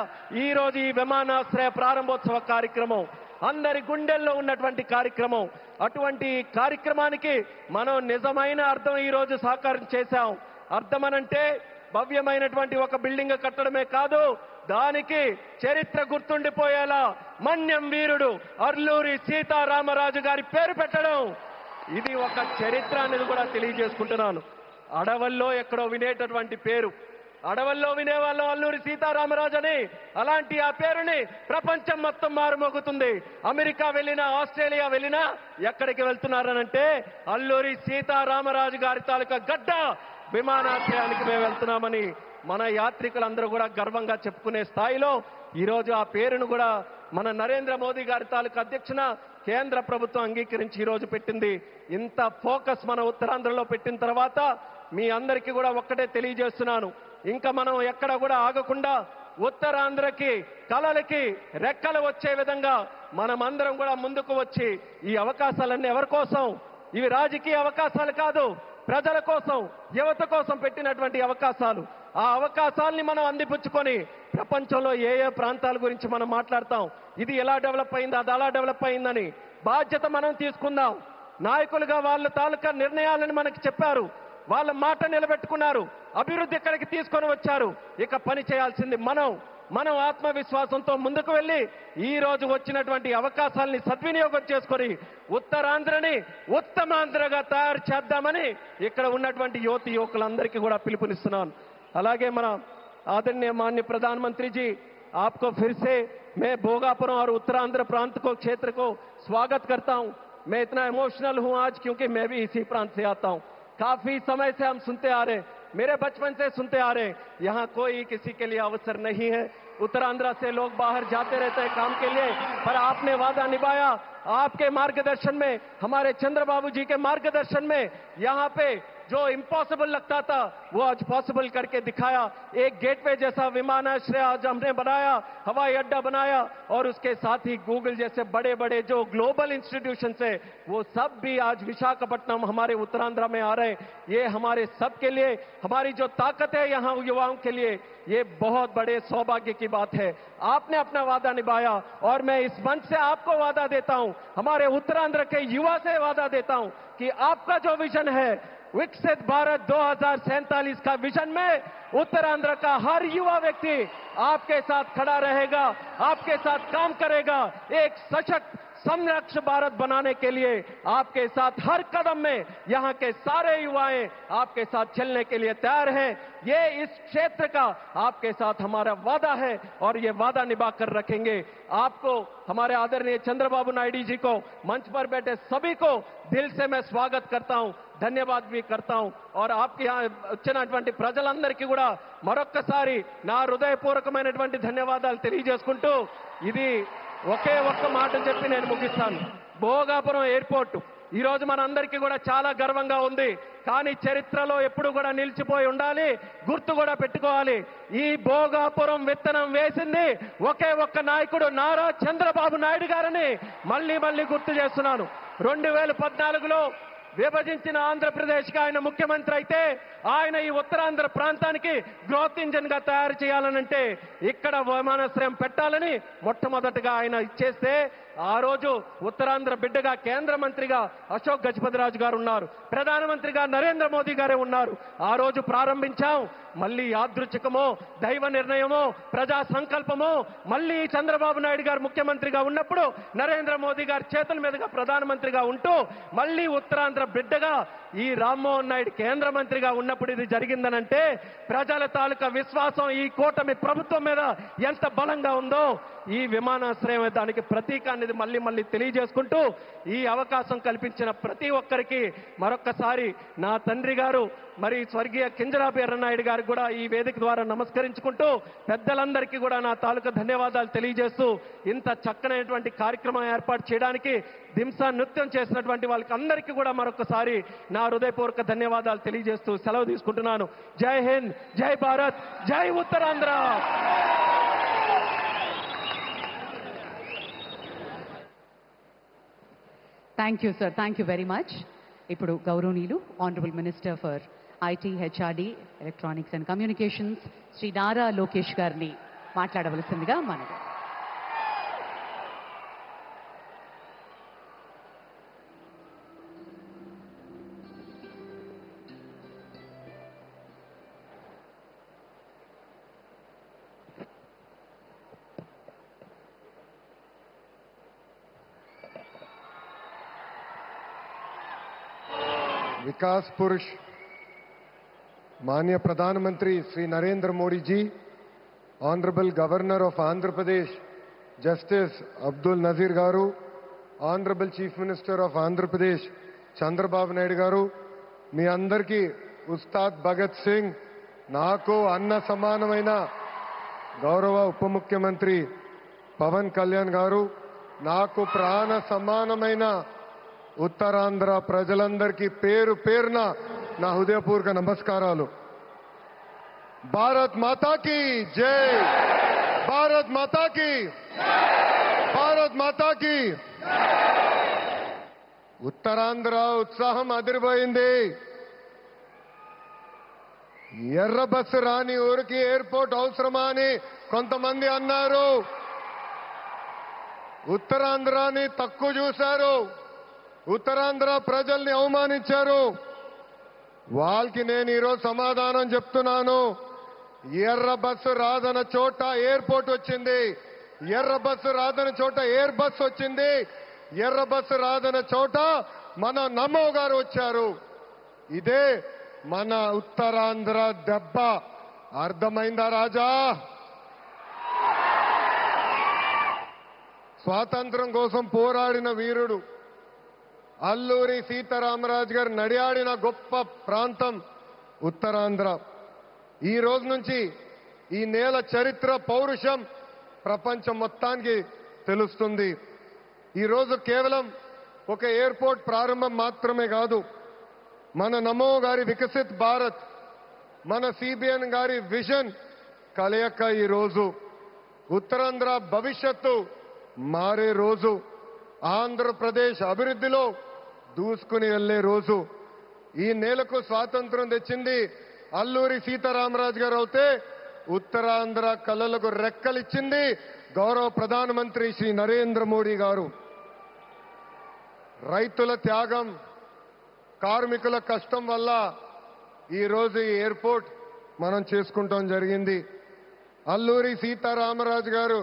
ఈ రోజు ఈ విమానాశ్రయ ప్రారంభోత్సవ కార్యక్రమం, అందరి గుండెల్లో ఉన్నటువంటి కార్యక్రమం. అటువంటి కార్యక్రమానికి మనం నిజమైన అర్థం ఈ రోజు సాకారం చేశాం. అర్థమనంటే భవ్యమైనటువంటి ఒక బిల్డింగ్ కట్టడమే కాదు, దానికి చరిత్ర గుర్తుండిపోయేలా మన్యం వీరుడు అల్లూరి సీతారామరాజు గారి పేరు పెట్టడం, ఇది ఒక చరిత్ర అనేది కూడా తెలియజేసుకుంటున్నాను. అడవుల్లో ఎక్కడో వినేటటువంటి పేరు, అడవుల్లో వినేవాళ్ళం అల్లూరి సీతారామరాజు అని. అలాంటి ఆ పేరుని ప్రపంచం మొత్తం మారుమోగుతుంది. అమెరికా వెళ్ళినా, ఆస్ట్రేలియా వెళ్ళినా ఎక్కడికి వెళ్తున్నారనంటే అల్లూరి సీతారామరాజు గారి తాలూకా గడ్డ విమానాశ్రయానికి మేము వెళ్తున్నామని మన యాత్రికులందరూ కూడా గర్వంగా చెప్పుకునే స్థాయిలో ఈరోజు ఆ పేరును కూడా మన నరేంద్ర మోదీ గారి తాలూకా అధ్యక్షన కేంద్ర ప్రభుత్వం అంగీకరించి ఈరోజు పెట్టింది. ఇంత ఫోకస్ మన ఉత్తరాంధ్రలో పెట్టిన తర్వాత మీ అందరికీ కూడా ఒక్కటే తెలియజేస్తున్నాను, ఇంకా మనం ఎక్కడ కూడా ఆగకుండా ఉత్తరాంధ్రకి కళలకి రెక్కలు వచ్చే విధంగా మనమందరం కూడా ముందుకు వచ్చి ఈ అవకాశాలన్నీ ఎవరి కోసం? ఇవి రాజకీయ అవకాశాలు కాదు, ప్రజల కోసం, యువత కోసం పెట్టినటువంటి అవకాశాలు. ఆ అవకాశాలని మనం అందిపుచ్చుకొని ప్రపంచంలో ఏ ఏ ప్రాంతాల గురించి మనం మాట్లాడతాం, ఇది ఎలా డెవలప్ అయింది, అది అలా డెవలప్ అయిందని బాధ్యత మనం తీసుకుందాం. నాయకులుగా వాళ్ళ తాలూకా నిర్ణయాలను మనకి చెప్పారు, వాళ్ళ మాట నిలబెట్టుకున్నారు, అభివృద్ధి ఇక్కడికి తీసుకొని వచ్చారు. ఇక పని చేయాల్సింది మనం ఆత్మవిశ్వాసంతో ముందుకు వెళ్ళి ఈ రోజు వచ్చినటువంటి అవకాశాలని సద్వినియోగం చేసుకొని ఉత్తరాంధ్రని ఉత్తమాంధ్రగా తయారు చేద్దామని ఇక్కడ ఉన్నటువంటి యువతి యువకులందరికీ కూడా పిలుపునిస్తున్నాను. అలాగే మన आदरणीय माननीय प्रधानमंत्री जी, आपको फिर से मैं भोगापुरम और उत्तरांध्र प्रांत को क्षेत्र को स्वागत करता हूं. मैं इतना इमोशनल हूं आज क्योंकि मैं भी इसी प्रांत से आता हूं. काफी समय से हम सुनते आ रहे मेरे बचपन से सुनते आ रहे हैं, यहाँ कोई किसी के लिए अवसर नहीं है। उत्तरांध्र से लोग बाहर जाते रहते हैं काम के लिए, पर आपने वादा निभाया। आपके मार्गदर्शन में, हमारे चंद्रबाबू जी के मार्गदर्शन में यहाँ पे जो इम्पॉसिबल लगता था वो आज पॉसिबल करके दिखाया। एक गेटवे जैसा विमानाश्रय आज हमने बनाया, हवाई अड्डा बनाया, और उसके साथ ही गूगल जैसे बड़े बड़े जो ग्लोबल इंस्टीट्यूशन है वो सब भी आज विशाखापट्टनम हमारे उत्तरांध्र में आ रहे हैं। ये हमारे सब के लिए, हमारी जो ताकत है यहाँ युवाओं के लिए, ये बहुत बड़े सौभाग्य की बात है। आपने अपना वादा निभाया और मैं इस मंच से आपको वादा देता हूं, हमारे उत्तरांध्र के युवा से वादा देता हूं कि आपका जो विजन है विकसित भारत 2047 का विजन में उत्तरांध्र का हर युवा व्यक्ति आपके साथ खड़ा रहेगा, आपके साथ काम करेगा। एक सशक्त समृद्ध भारत बनाने के लिए आपके साथ हर कदम में यहां के सारे युवाएं आपके साथ चलने के लिए तैयार हैं। ये इस क्षेत्र का आपके साथ हमारा वादा है और ये वादा निभा कर रखेंगे। आपको, हमारे आदरणीय चंद्रबाबु नायडू जी को, मंच पर बैठे सभी को दिल से मैं स्वागत करता हूं, ధన్యవాదాలు भी करता हूं। और आपके यहाँ వచ్చినటువంటి ప్రజలందరికీ కూడా మరొక్కసారి నా హృదయపూర్వకమైనటువంటి ధన్యవాదాలు తెలియజేసుకుంటూ ఇది ఒకే ఒక్క మాట చెప్పి నేను ముగిస్తాను। భోగాపురం ఎయిర్పోర్ట్ ఈ రోజు మనందరికీ కూడా చాలా గర్వంగా ఉంది, కానీ చరిత్రలో ఎప్పుడు కూడా నిలిచిపోయి ఉండాలి, గుర్తు కూడా పెట్టుకోవాలి। ఈ భోగాపురం విత్తనం వేసింది ఒకే ఒక్క నాయకుడు నారా చంద్రబాబు నాయుడు గారని మళ్ళీ మళ్ళీ గుర్తు చేస్తున్నాను। 2014లో విభజించిన ఆంధ్రప్రదేశ్కి ఆయన ముఖ్యమంత్రి అయితే ఆయన ఈ ఉత్తరాంధ్ర ప్రాంతానికి గ్రోత్ ఇంజిన్ గా తయారు చేయాలనంటే ఇక్కడ విమానాశ్రయం పెట్టాలని మొట్టమొదటగా ఆయన ఇచ్చేస్తే ఆ రోజు ఉత్తరాంధ్ర బిడ్డగా కేంద్ర మంత్రిగా అశోక్ గజపతిరాజు గారు ఉన్నారు, ప్రధానమంత్రిగా నరేంద్ర మోదీ గారే ఉన్నారు। ఆ రోజు ప్రారంభించాం, మళ్ళీ యాదృచ్ఛికమో దైవ నిర్ణయమో ప్రజా సంకల్పమో మళ్ళీ చంద్రబాబు నాయుడు గారు ముఖ్యమంత్రిగా ఉన్నప్పుడు నరేంద్ర మోదీ గారి చేతుల మీదుగా ప్రధానమంత్రిగా ఉంటూ మళ్ళీ ఉత్తరాంధ్ర బిడ్డగా ఈ రామ్మోహన్ నాయుడు కేంద్ర మంత్రిగా ఉన్నప్పుడు ఇది జరిగిందనంటే ప్రజల తాలూకా విశ్వాసం ఈ కూటమి ప్రభుత్వం మీద ఎంత బలంగా ఉందో ఈ విమానాశ్రయం దానికి ప్రతీక అనేది మళ్ళీ మళ్ళీ తెలియజేసుకుంటూ ఈ అవకాశం కల్పించిన ప్రతి ఒక్కరికి మరొక్కసారి నా తండ్రి గారు మరి స్వర్గీయ కింజరాపు ఎర్రనాయుడు గారికి కూడా ఈ వేదిక ద్వారా నమస్కరించుకుంటూ పెద్దలందరికీ కూడా నా తాలూకా ధన్యవాదాలు తెలియజేస్తూ ఇంత చక్కనైనటువంటి కార్యక్రమం ఏర్పాటు చేయడానికి దింసా నృత్యం చేసినటువంటి వాళ్ళకి అందరికీ కూడా మరొకసారి నా హృదయపూర్వక ధన్యవాదాలు తెలియజేస్తూ సెలవు తీసుకుంటున్నాను। జై హింద్, జై భారత్, జై Uttarandhra. Thank you sir, thank you very much. ఇప్పుడు గౌరవనీయులు honourable minister for IT, HRD, electronics and communications Shri Nara Lokesh గారిని మాట్లాడవలసిందిగా మనవి। विकास पुरुष माननीय प्रधानमंत्री Shri Narendra Modi ji, honourable governor of Andhra Pradesh justice Abdul Nazeer garu, honourable chief minister of Andhra Pradesh Chandrababu Naidu garu, మీ అందరికీ ఉస్తాద్ భగత్ సింగ్, నాకు అన్న సమానమైన గౌరవ ఉప ముఖ్యమంత్రి పవన్ కళ్యాణ్ గారు, నాకు ప్రాణ సమానమైన ఉత్తరాంధ్ర ప్రజలందరికీ పేరు పేరున నా హృదయపూర్వక నమస్కారాలు। భారత్ మాతా కీ జై, భారత్ మాతా కీ, భారత్ మాతా కీ। ఉత్తరాంధ్ర ఉత్సాహం అదిరిపోయింది। ఎర్ర బస్సు రాని ఊరికి ఎయిర్పోర్ట్ అవసరమా అని కొంతమంది అన్నారు, ఉత్తరాంధ్రాని తక్కువ చూశారు, ఉత్తరాంధ్ర ప్రజల్ని అవమానించారు। వాళ్ళకి నేను ఈరోజు సమాధానం చెప్తున్నాను। ఎర్ర బస్సు రాదన్న చోట ఎయిర్పోర్ట్ వచ్చింది, ఎర్ర బస్సు రాదన్న చోట ఎయిర్ బస్ వచ్చింది, ఎర్ర బస్సు రాదన్న చోట మన నమో గారు వచ్చారు। ఇదే మన ఉత్తరాంధ్ర దెబ్బ, అర్థమైందా రాజా? స్వాతంత్రం కోసం పోరాడిన వీరుడు అల్లూరి సీతారామరాజు గారు నడియాడిన గొప్ప ప్రాంతం ఉత్తరాంధ్ర. ఈ రోజు నుంచి ఈ నేల చరిత్ర పౌరుషం ప్రపంచం మొత్తానికి తెలుస్తుంది. ఈరోజు కేవలం ఒక ఎయిర్పోర్ట్ ప్రారంభం మాత్రమే కాదు, మన నమో గారి వికసిత్ భారత్, మన సిబిఎన్ గారి విజన్ కలయిక ఈ రోజు ఉత్తరాంధ్ర భవిష్యత్తు మారే రోజు, ఆంధ్రప్రదేశ్ అభివృద్ధిలో దూసుకుని వెళ్లే రోజు. ఈ నేలకు స్వాతంత్రం తెచ్చింది అల్లూరి సీతారామరాజు గారు అయితే, ఉత్తరాంధ్ర కళలకు రెక్కలిచ్చింది గౌరవ ప్రధానమంత్రి శ్రీ నరేంద్ర మోడీ గారు. రైతుల త్యాగం, కార్మికుల కష్టం వల్ల ఈరోజు ఈ ఎయిర్పోర్ట్ మనం చేసుకుంటాం జరిగింది. అల్లూరి సీతారామరాజు గారు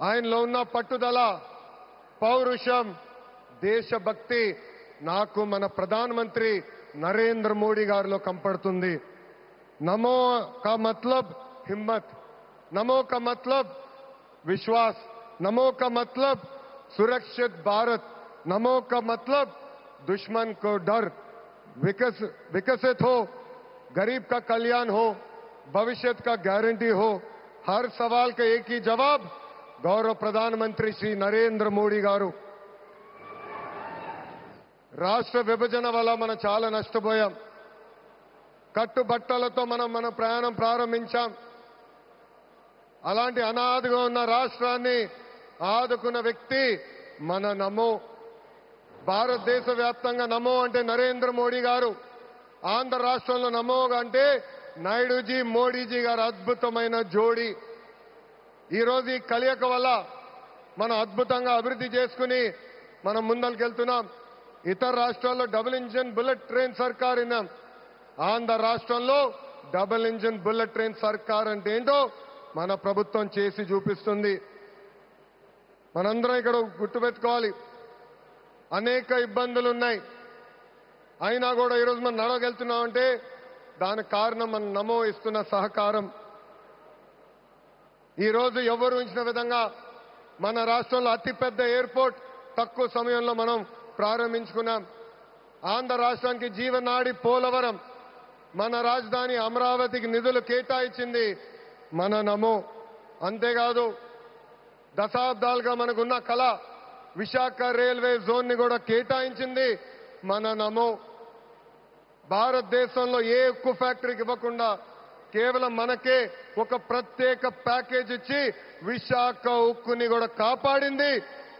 ఆయనలో ఉన్న పట్టుదల, పౌరుషం, దేశభక్తి నాకు మన ప్రధానమంత్రి నరేంద్ర మోడీ గారిలో కంపడుతుంది. నమో కా మతలబ్ హిమ్మత్, నమో కా మతలబ్ విశ్వాస్, నమో కా మతలబ్ సురక్షిत भारत, नमो का मतलब दुश्मन को डर, विकसित हो, गरीब का कल्याण हो, भविष्य का गारंटी हो. हर सवाल का एक ही जवाब गौरव प्रधानमंत्री श्री नरेंद्र मोदी गारू. రాష్ట్ర విభజన వల్ల మనం చాలా నష్టపోయాం. కట్టుబట్టలతో మన ప్రయాణం ప్రారంభించాం. అలాంటి అనాథగా ఉన్న రాష్ట్రాన్ని ఆదుకున్న వ్యక్తి మన నమో. భారతదేశ వ్యాప్తంగా నమో అంటే నరేంద్ర మోడీ గారు, ఆంధ్ర రాష్ట్రంలో నమో అంటే నాయుడుజీ మోడీజీ గారు అద్భుతమైన జోడీ. ఈరోజు ఈ కలయిక వల్ల మనం అద్భుతంగా అభివృద్ధి చేసుకుని మనం ముందరికెళ్తున్నాం. ఇతర రాష్ట్రాల్లో డబుల్ ఇంజిన్ బుల్లెట్ ట్రైన్ సర్కార్ విన్నాం. ఆంధ్ర రాష్ట్రంలో డబుల్ ఇంజిన్ బుల్లెట్ ట్రైన్ సర్కార్ అంటే ఏంటో మన ప్రభుత్వం చేసి చూపిస్తుంది. మనందరం ఇక్కడ గుర్తుపెట్టుకోవాలి, అనేక ఇబ్బందులు ఉన్నాయి, అయినా కూడా ఈరోజు మనం నడవగలుగుతున్నామంటే దానికి కారణం మన నమో ఇస్తున్న సహకారం. ఈరోజు ఎవరు ఊహించిన విధంగా మన రాష్ట్రంలో అతిపెద్ద ఎయిర్పోర్ట్ తక్కువ సమయంలో మనం ప్రారంభించుకున్నాం. ఆంధ్ర రాష్ట్రానికి జీవనాడి పోలవరం, మన రాజధాని అమరావతికి నిధులు కేటాయించింది మన నమో. అంతేకాదు దశాబ్దాలుగా మనకున్న కళ విశాఖ రైల్వే జోన్ ని కూడా కేటాయించింది మన నమో. భారతదేశంలో ఏ ఉక్కు ఫ్యాక్టరీకి ఇవ్వకుండా కేవలం మనకే ఒక ప్రత్యేక ప్యాకేజ్ ఇచ్చి విశాఖ ఉక్కుని కూడా కాపాడింది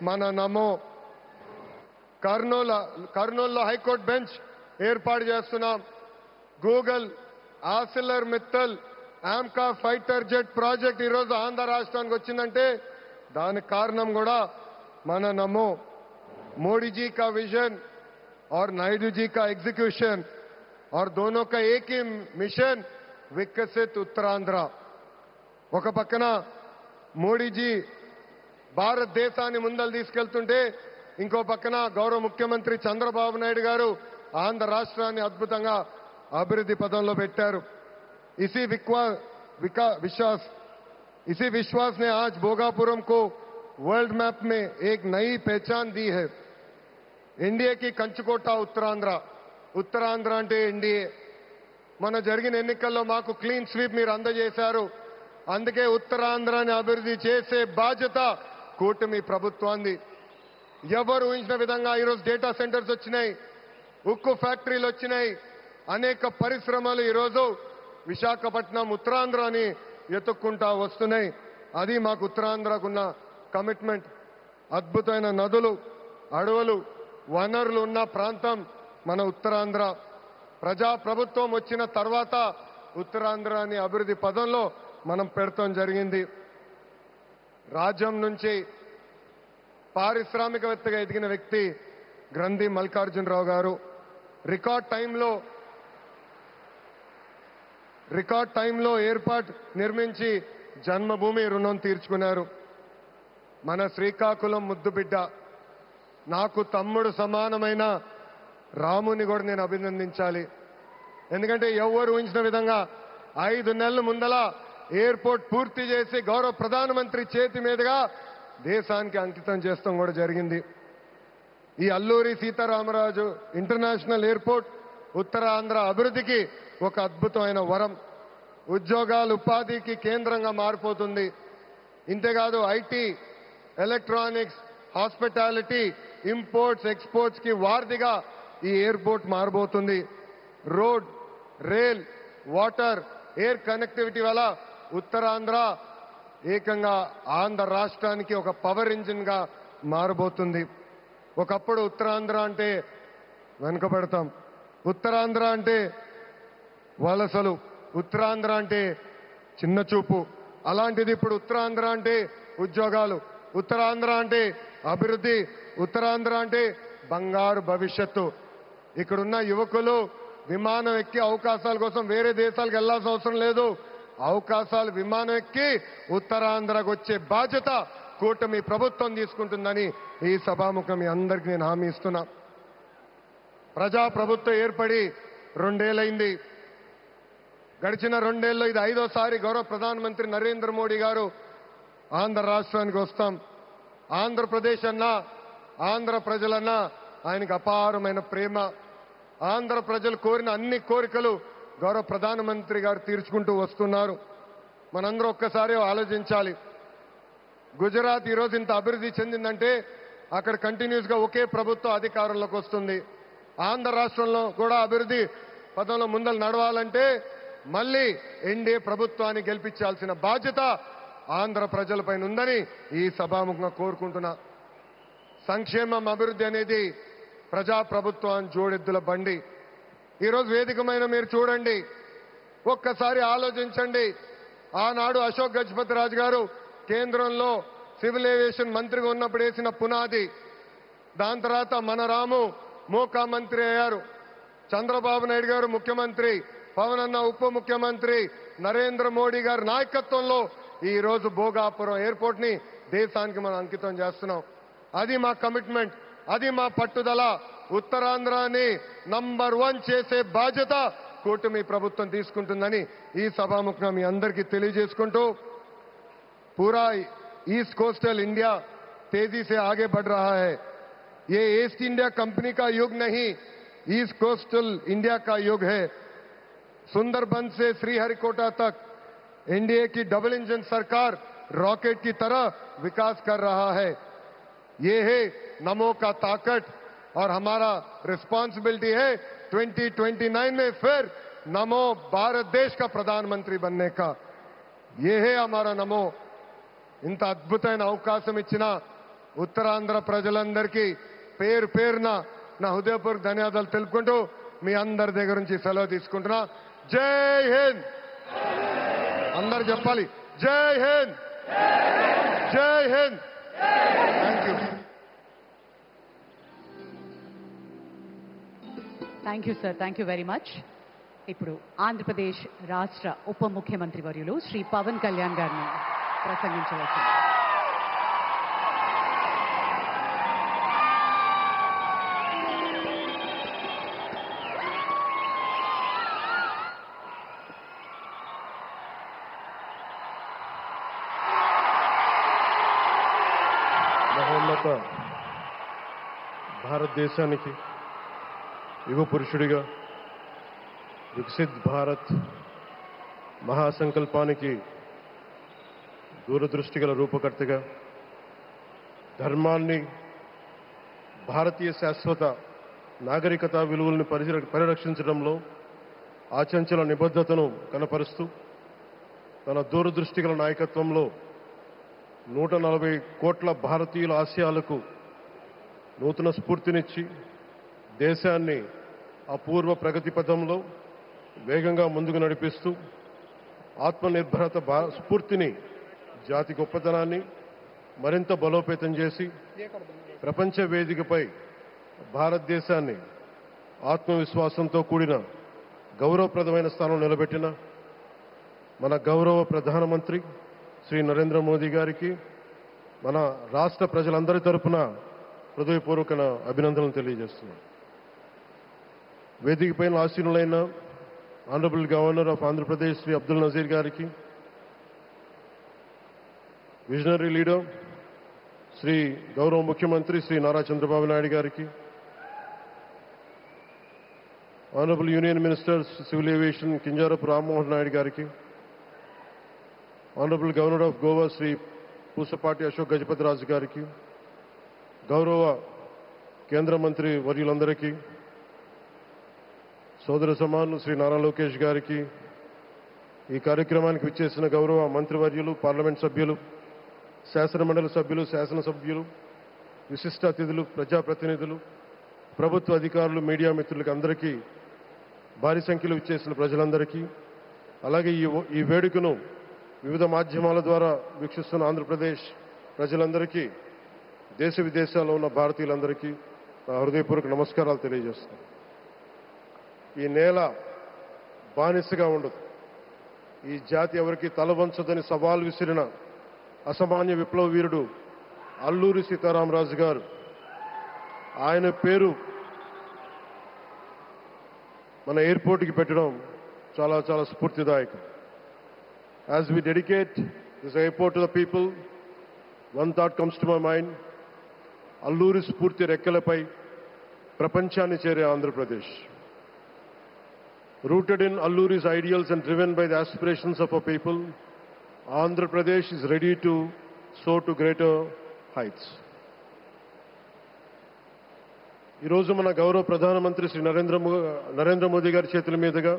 మన నమో. కర్నూలులో హైకోర్టు బెంచ్ ఏర్పాటు చేస్తున్నాం. Google, ఆసిలర్ Mittal, AMCA fighter jet project ఈరోజు ఆంధ్ర రాష్ట్రానికి వచ్చిందంటే దానికి కారణం కూడా మన నమో. मोदी जी का विजन और नायडू जी का एग्जीक्यूशन और दोनों का एक ही मिशन, विकसित उत्तरांध्र. ఒక పక్కన మోడీజీ భారతదేశాన్ని ముందలు తీసుకెళ్తుంటే ఇంకో పక్కన గౌరవ ముఖ్యమంత్రి చంద్రబాబు నాయుడు గారు ఆంధ్ర రాష్ట్రాన్ని అద్భుతంగా అభివృద్ధి పదంలో పెట్టారు. इसी विश्वास ने आज भोगापुरम को वर्ल्ड मैप में एक नई पहचान दी है. एनडीए की कंचुकोట ఉత్తరాంధ్ర అంటే ఎన్డీఏ. మన జరిగిన ఎన్నికల్లో మాకు క్లీన్ స్వీప్ మీరు అందజేశారు. అందుకే ఉత్తరాంధ్రాన్ని అభివృద్ధి చేసే బాధ్యత కూటమి ప్రభుత్వాన్ని. ఎవరు ఊహించిన విధంగా ఈరోజు డేటా సెంటర్స్ వచ్చినాయి, ఉక్కు ఫ్యాక్టరీలు వచ్చినాయి, అనేక పరిశ్రమలు ఈరోజు విశాఖపట్నం ఉత్తరాంధ్రాని ఎత్తుక్కుంటా వస్తున్నాయి. అది మాకు ఉత్తరాంధ్రకున్న కమిట్మెంట్. అద్భుతమైన నదులు, అడవులు, వనరులు ఉన్న ప్రాంతం మన ఉత్తరాంధ్ర. ప్రజా ప్రభుత్వం వచ్చిన తర్వాత ఉత్తరాంధ్రాని అభివృద్ధి పదంలో మనం పెడతాం జరిగింది. రాజ్యం నుంచి పారిశ్రామికవేత్తగా ఎదిగిన వ్యక్తి గ్రంథి మల్లికార్జునరావు గారు రికార్డ్ టైంలో ఎయిర్పోర్ట్ నిర్మించి జన్మభూమి రుణం తీర్చుకున్నారు. మన శ్రీకాకుళం ముద్దుబిడ్డ, నాకు తమ్ముడు సమానమైన రాముని కూడా నేను అభినందించాలి. ఎందుకంటే ఎవరు ఊహించిన విధంగా 5 నెలల ముందల ఎయిర్పోర్ట్ పూర్తి చేసి గౌరవ ప్రధానమంత్రి చేతి మీదుగా దేశానికి అంకితం చేస్తాం కూడా జరిగింది. ఈ అల్లూరి సీతారామరాజు ఇంటర్నేషనల్ ఎయిర్పోర్ట్ ఉత్తరాంధ్ర అభివృద్ధికి ఒక అద్భుతమైన వరం. ఉద్యోగాలు ఉపాధికి కేంద్రంగా మారిపోతుంది. ఇంతేకాదు IT, electronics, hospitality, imports, exports కి వారధిగా ఈ ఎయిర్పోర్ట్ మారబోతుంది. Road, rail, water, air connectivity వల్ల ఉత్తరాంధ్ర ఏకంగా ఆంధ్ర రాష్ట్రానికి ఒక పవర్ ఇంజిన్ గా మారబోతుంది. ఒకప్పుడు ఉత్తరాంధ్ర అంటే వెనుకబడతాం, ఉత్తరాంధ్ర అంటే వలసలు, ఉత్తరాంధ్ర అంటే చిన్న చూపు. అలాంటిది ఇప్పుడు ఉత్తరాంధ్ర అంటే ఉద్యోగాలు, ఉత్తరాంధ్ర అంటే అభివృద్ధి, ఉత్తరాంధ్ర అంటే బంగారు భవిష్యత్తు. ఇక్కడున్న యువకులు విమానం ఎక్కి అవకాశాల కోసం వేరే దేశాలకు వెళ్లాల్సిన అవసరం లేదు. అవకాశాలు విమానం ఎక్కి ఉత్తరాంధ్రకు వచ్చే బాధ్యత కూటమి ప్రభుత్వం తీసుకుంటుందని ఈ సభాముఖం మీ అందరికీ నేను హామీ ఇస్తున్నా. ప్రజా ప్రభుత్వం ఏర్పడి 2 ఏళ్లైంది. గడిచిన 2 ఏళ్లలో ఇది 5వ సారి గౌరవ ప్రధానమంత్రి నరేంద్ర మోడీ గారు ఆంధ్ర రాష్ట్రానికి వస్తాం. ఆంధ్రప్రదేశ్ అన్నా, ఆంధ్ర ప్రజలన్నా ఆయనకు అపారమైన ప్రేమ. ఆంధ్ర ప్రజలు కోరిన అన్ని కోరికలు గౌరవ ప్రధానమంత్రి గారు తీర్చుకుంటూ వస్తున్నారు. మనందరూ ఒక్కసారి ఆలోచించాలి. గుజరాత్ ఈరోజు ఇంత అభివృద్ధి చెందిందంటే అక్కడ కంటిన్యూస్ గా ఒకే ప్రభుత్వం అధికారంలోకి వస్తుంది. ఆంధ్ర రాష్ట్రంలో కూడా అభివృద్ధి పదంలో ముందలు నడవాలంటే మళ్ళీ ఎన్డీఏ ప్రభుత్వాన్ని గెలిపించాల్సిన బాధ్యత ఆంధ్ర ప్రజలపైన ఉందని ఈ సభాముఖంగా కోరుకుంటున్నా. సంక్షేమం, అభివృద్ధి అనేది ప్రజాప్రభుత్వాన్ని జోడెద్దుల బండి. ఈరోజు వేదికమైన మీరు చూడండి, ఒక్కసారి ఆలోచించండి. ఆనాడు అశోక్ గజపతి రాజు గారు కేంద్రంలో సివిల్ ఏవియేషన్ మంత్రిగా ఉన్నప్పుడు వేసిన పునాది. దాని తర్వాత మన రాము మోకా మంత్రి అయ్యారు, చంద్రబాబు నాయుడు గారు ముఖ్యమంత్రి, పవన్ అన్న ఉప ముఖ్యమంత్రి, నరేంద్ర మోడీ గారి నాయకత్వంలో ఈ రోజు భోగాపురం ఎయిర్పోర్ట్ ని దేశానికి మనం అంకితం చేస్తున్నాం. అది మా కమిట్మెంట్, అది మా పట్టుదల. ఉత్తరాంధ్రాని నంబర్ 1 చేసే బాధ్యత కూటమి ప్రభుత్వం తీసుకుంటుందని ఈ సభాముఖంగా మీ అందరికీ తెలియజేసుకుంటూ, पूरा ईस्ट कोस्टल इंडिया तेजी से आगे बढ़ रहा है. ये ईस्ट इंडिया कंपनी का युग नहीं, ईस्ट कोस्टल इंडिया का युग है. सुंदरबन से श्रीहरिकोटा तक एनडीए की डबल इंजन सरकार रॉकेट की तरह विकास कर रहा है. ये है नमो का ताकत और हमारा रिस्पॉन्सिबिलिटी है 2029 में फिर नमो भारत देश का प्रधानमंत्री बनने का. ये है हमारा नमो. ఇంత అద్భుతమైన అవకాశం ఇచ్చిన ఉత్తరాంధ్ర ప్రజలందరికీ పేరు పేరున నా హృదయపూర్వక ధన్యవాదాలు తెలుపుకుంటూ మీ అందరి దగ్గర నుంచి సెలవు తీసుకుంటున్నా. జై హింద్. అందరు చెప్పాలి, జై హింద్, జై Hind. Thank you. Thank you sir, thank you very much. ఇప్పుడు ఆంధ్రప్రదేశ్ రాష్ట్ర ఉప ముఖ్యమంత్రి వర్యులు శ్రీ పవన్ కళ్యాణ్ గారిని ప్రసంగించవచ్చు. మహోన్నత భారతదేశానికి యువ పురుషుడిగా వికసిత్ భారత్ మహాసంకల్పానికి దూరదృష్టి గల రూపకర్తగా, ధర్మాన్ని, భారతీయ శాశ్వత నాగరికత విలువలను పరిరక్షించడంలో ఆచంచల నిబద్ధతను కనపరుస్తూ తన దూరదృష్టి గల నాయకత్వంలో 140 కోట్ల భారతీయుల ఆశయాలకు నూతన స్ఫూర్తినిచ్చి దేశాన్ని అపూర్వ ప్రగతి పథంలో వేగంగా ముందుకు నడిపిస్తూ ఆత్మనిర్భరత స్ఫూర్తిని, జాతి గొప్పతనాన్ని మరింత బలోపేతం చేసి ప్రపంచ వేదికపై భారతదేశాన్ని ఆత్మవిశ్వాసంతో కూడిన గౌరవప్రదమైన స్థానం నిలబెట్టిన మన గౌరవ ప్రధానమంత్రి శ్రీ నరేంద్ర మోదీ గారికి మన రాష్ట్ర ప్రజలందరి తరపున హృదయపూర్వక అభినందనలు తెలియజేస్తున్నాను. వేదికపైన ఆసీనులైన honourable governor of Andhra Pradesh Shri Abdul Nazeer గారికి, విజనరీ లీడర్ శ్రీ గౌరవ ముఖ్యమంత్రి శ్రీ నారా చంద్రబాబు నాయుడు గారికి, Honorable Union Minister Civil Aviation Kinjarapu Rammohan Naidu Gariki, Honorable Governor of Goa Sri Pusapati Ashok Gajapati Raju Gariki, Gaurava Kendra Mantri Varyulandariki, Sodara Samanu Sri Nara Lokesh Gariki, ఈ కార్యక్రమానికి విచ్చేసిన గౌరవ మంత్రివర్యులు, parliament సభ్యులు, శాసన మండలి సభ్యులు, శాసనసభ్యులు, విశిష్ట అతిథులు, ప్రజాప్రతినిధులు, ప్రభుత్వ అధికారులు, మీడియా మిత్రులకి అందరికీ, భారీ సంఖ్యలో విచ్చేసిన ప్రజలందరికీ, అలాగే ఈ వేడుకను వివిధ మాధ్యమాల ద్వారా వీక్షిస్తున్న ఆంధ్రప్రదేశ్ ప్రజలందరికీ, దేశ విదేశాల్లో ఉన్న భారతీయులందరికీ నా హృదయపూర్వక నమస్కారాలు తెలియజేస్తున్నాను. ఈ నేల బానిసగా ఉండదు. ఈ జాతి ఎవరికి తలవంచదని సవాల్ విసిరిన అసామాన్య విప్లవ వీరుడు అల్లూరి సీతారామరాజు గారు. ఆయన పేరు మన ఎయిర్పోర్ట్కి పెట్టడం చాలా చాలా స్ఫూర్తిదాయకం. As we dedicate this airport to the people, one thought comes to my mind. Alluri స్ఫూర్తి రెక్కలపై ప్రపంచాన్ని చేరే Andhra Pradesh. Rooted in Alluri's ideals and driven by the aspirations of our people, Andhra Pradesh is ready to soar to greater heights. ఈ రోజు మన గౌరవ ప్రధానమంత్రి శ్రీ నరేంద్ర మోదీ గారి చేతుల మీదుగా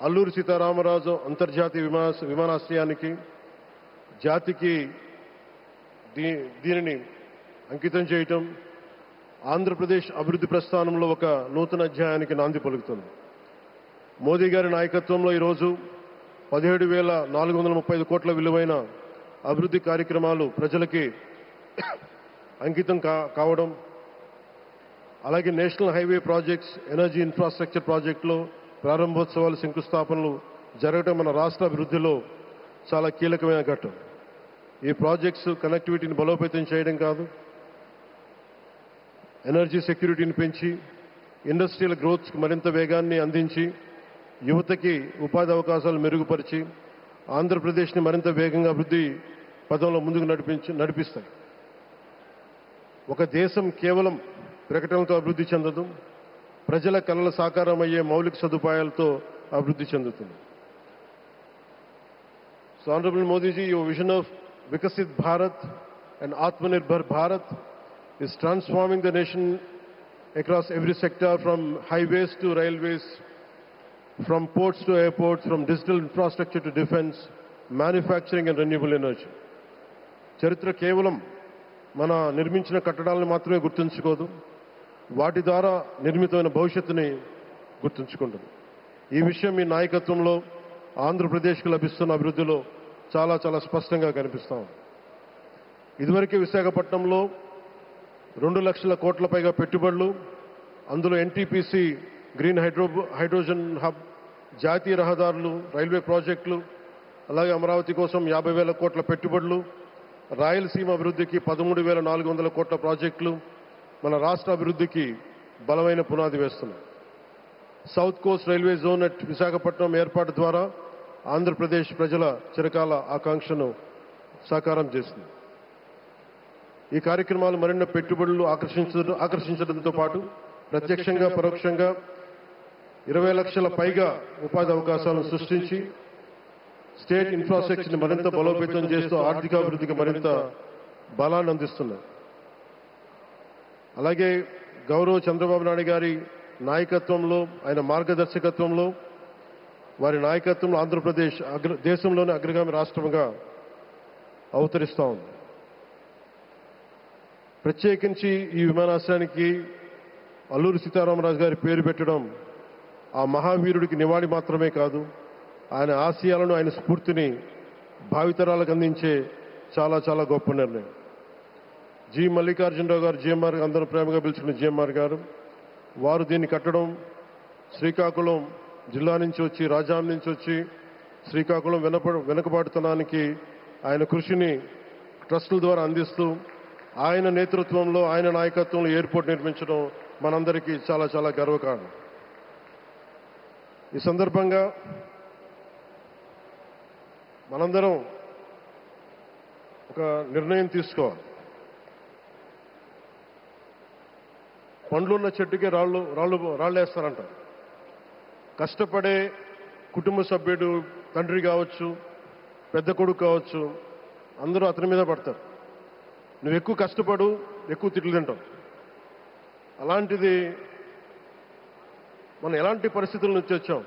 అల్లూరి సీతారామరాజు అంతర్జాతీయ విమానాశ్రయానికి జాతికి దీనిని అంకితం చేయటం ఆంధ్రప్రదేశ్ అభివృద్ధి ప్రస్థానంలో ఒక నూతన అధ్యాయానికి నాంది పలుకుతుంది. మోదీ గారి నాయకత్వంలో ఈరోజు 17,435 కోట్ల విలువైన అభివృద్ధి కార్యక్రమాలు ప్రజలకి అంకితం కావడం, అలాగే national highway projects, energy infrastructure ప్రాజెక్టులో ప్రారంభోత్సవాలు, శంకుస్థాపనలు జరగడం మన రాష్ట్ర అభివృద్ధిలో చాలా కీలకమైన ఘట్టం. ఈ ప్రాజెక్ట్స్ కనెక్టివిటీని బలోపేతం చేయడం కాదు, ఎనర్జీ సెక్యూరిటీని పెంచి ఇండస్ట్రియల్ గ్రోత్కి మరింత వేగాన్ని అందించి యువతకి ఉపాధి అవకాశాలు మెరుగుపరిచి ఆంధ్రప్రదేశ్ని మరింత వేగంగా అభివృద్ధి పదంలో ముందుకు నడిపిస్తాయి. ఒక దేశం కేవలం ప్రకటనలతో అభివృద్ధి చెందదు, ప్రజల కలల సాకారం అయ్యే మౌలిక సదుపాయాలతో అభివృద్ధి చెందుతుంది. So Honorable Modi ji, your vision of Vikasit Bharat and Atmanirbhar Bharat is transforming the nation across every sector, from highways to railways, from ports to airports, from digital infrastructure to defense, manufacturing and renewable energy. చరిత్ర కేవలం మన నిర్మించిన కట్టడాలను మాత్రమే గుర్తుంచుకోదు, వాటి ద్వారా నిర్మితమైన భవిష్యత్తుని గుర్తుంచుకుంటుంది. ఈ విషయం మీ నాయకత్వంలో ఆంధ్రప్రదేశ్కు లభిస్తున్న అభివృద్ధిలో చాలా చాలా స్పష్టంగా కనిపిస్తా ఉంది. ఇదివరకే విశాఖపట్నంలో 2 లక్షల కోట్ల పైగా పెట్టుబడులు, అందులో ఎన్టీపీసీ గ్రీన్ హైడ్రోజన్ హబ్, జాతీయ రహదారులు, రైల్వే ప్రాజెక్టులు, అలాగే అమరావతి కోసం 50,000 కోట్ల పెట్టుబడులు, రాయలసీమ అభివృద్ధికి 13,400 కోట్ల ప్రాజెక్టులు మన రాష్ట్ర అభివృద్ధికి బలమైన పునాది వేస్తున్నాయి. South Coast railway zone at Visakhapatnam ఏర్పాటు ద్వారా ఆంధ్రప్రదేశ్ ప్రజల చిరకాల ఆకాంక్షను సాకారం చేస్తుంది. ఈ కార్యక్రమాలు మరిన్ని పెట్టుబడులు ఆకర్షించడంతో పాటు ప్రత్యక్షంగా పరోక్షంగా 20 లక్షల పైగా ఉపాధి అవకాశాలను సృష్టించి స్టేట్ ఇన్ఫ్రాస్ట్రక్చర్ని మరింత బలోపేతం చేస్తూ ఆర్థికాభివృద్ధికి మరింత బలాన్ని అందిస్తున్నారు. అలాగే గౌరవ చంద్రబాబు నాయుడు గారి నాయకత్వంలో, ఆయన మార్గదర్శకత్వంలో, వారి నాయకత్వంలో ఆంధ్రప్రదేశ్ దేశంలోనే అగ్రగామి రాష్ట్రంగా అవతరిస్తూ ఉంది. ప్రత్యేకించి ఈ విమానాశ్రయానికి అల్లూరి సీతారామరాజు గారి పేరు పెట్టడం ఆ మహావీరుడికి నివాళి మాత్రమే కాదు, ఆయన ఆశయాలను, ఆయన స్ఫూర్తిని భావితరాలకు అందించే చాలా చాలా గొప్ప నిర్ణయం. జి మల్లికార్జునరావు గారు, జిఎంఆర్, అందరూ ప్రేమగా పిలుచుకున్న జిఎంఆర్ గారు, వారు దీన్ని కట్టడం శ్రీకాకుళం జిల్లా నుంచి వచ్చి, రాజాం నుంచి వచ్చి శ్రీకాకుళం వెనుకబాటుతనానికి ఆయన కృషిని ట్రస్టుల ద్వారా అందిస్తూ ఆయన నేతృత్వంలో, ఆయన నాయకత్వంలో ఎయిర్పోర్ట్ నిర్మించడం మనందరికీ చాలా చాలా గర్వకారణం. ఈ సందర్భంగా మనందరం ఒక నిర్ణయం తీసుకోవాలి. పండ్లున్న చెట్టుకే రాళ్ళేస్తారంట. కష్టపడే కుటుంబ సభ్యుడు, తండ్రి కావచ్చు, పెద్ద కొడుకు కావచ్చు, అందరూ అతని మీద పడతారు. నువ్వు ఎక్కువ కష్టపడు, ఎక్కువ తిట్లు తింటావు. అలాంటిది మనం ఎలాంటి పరిస్థితుల నుంచి వచ్చాం?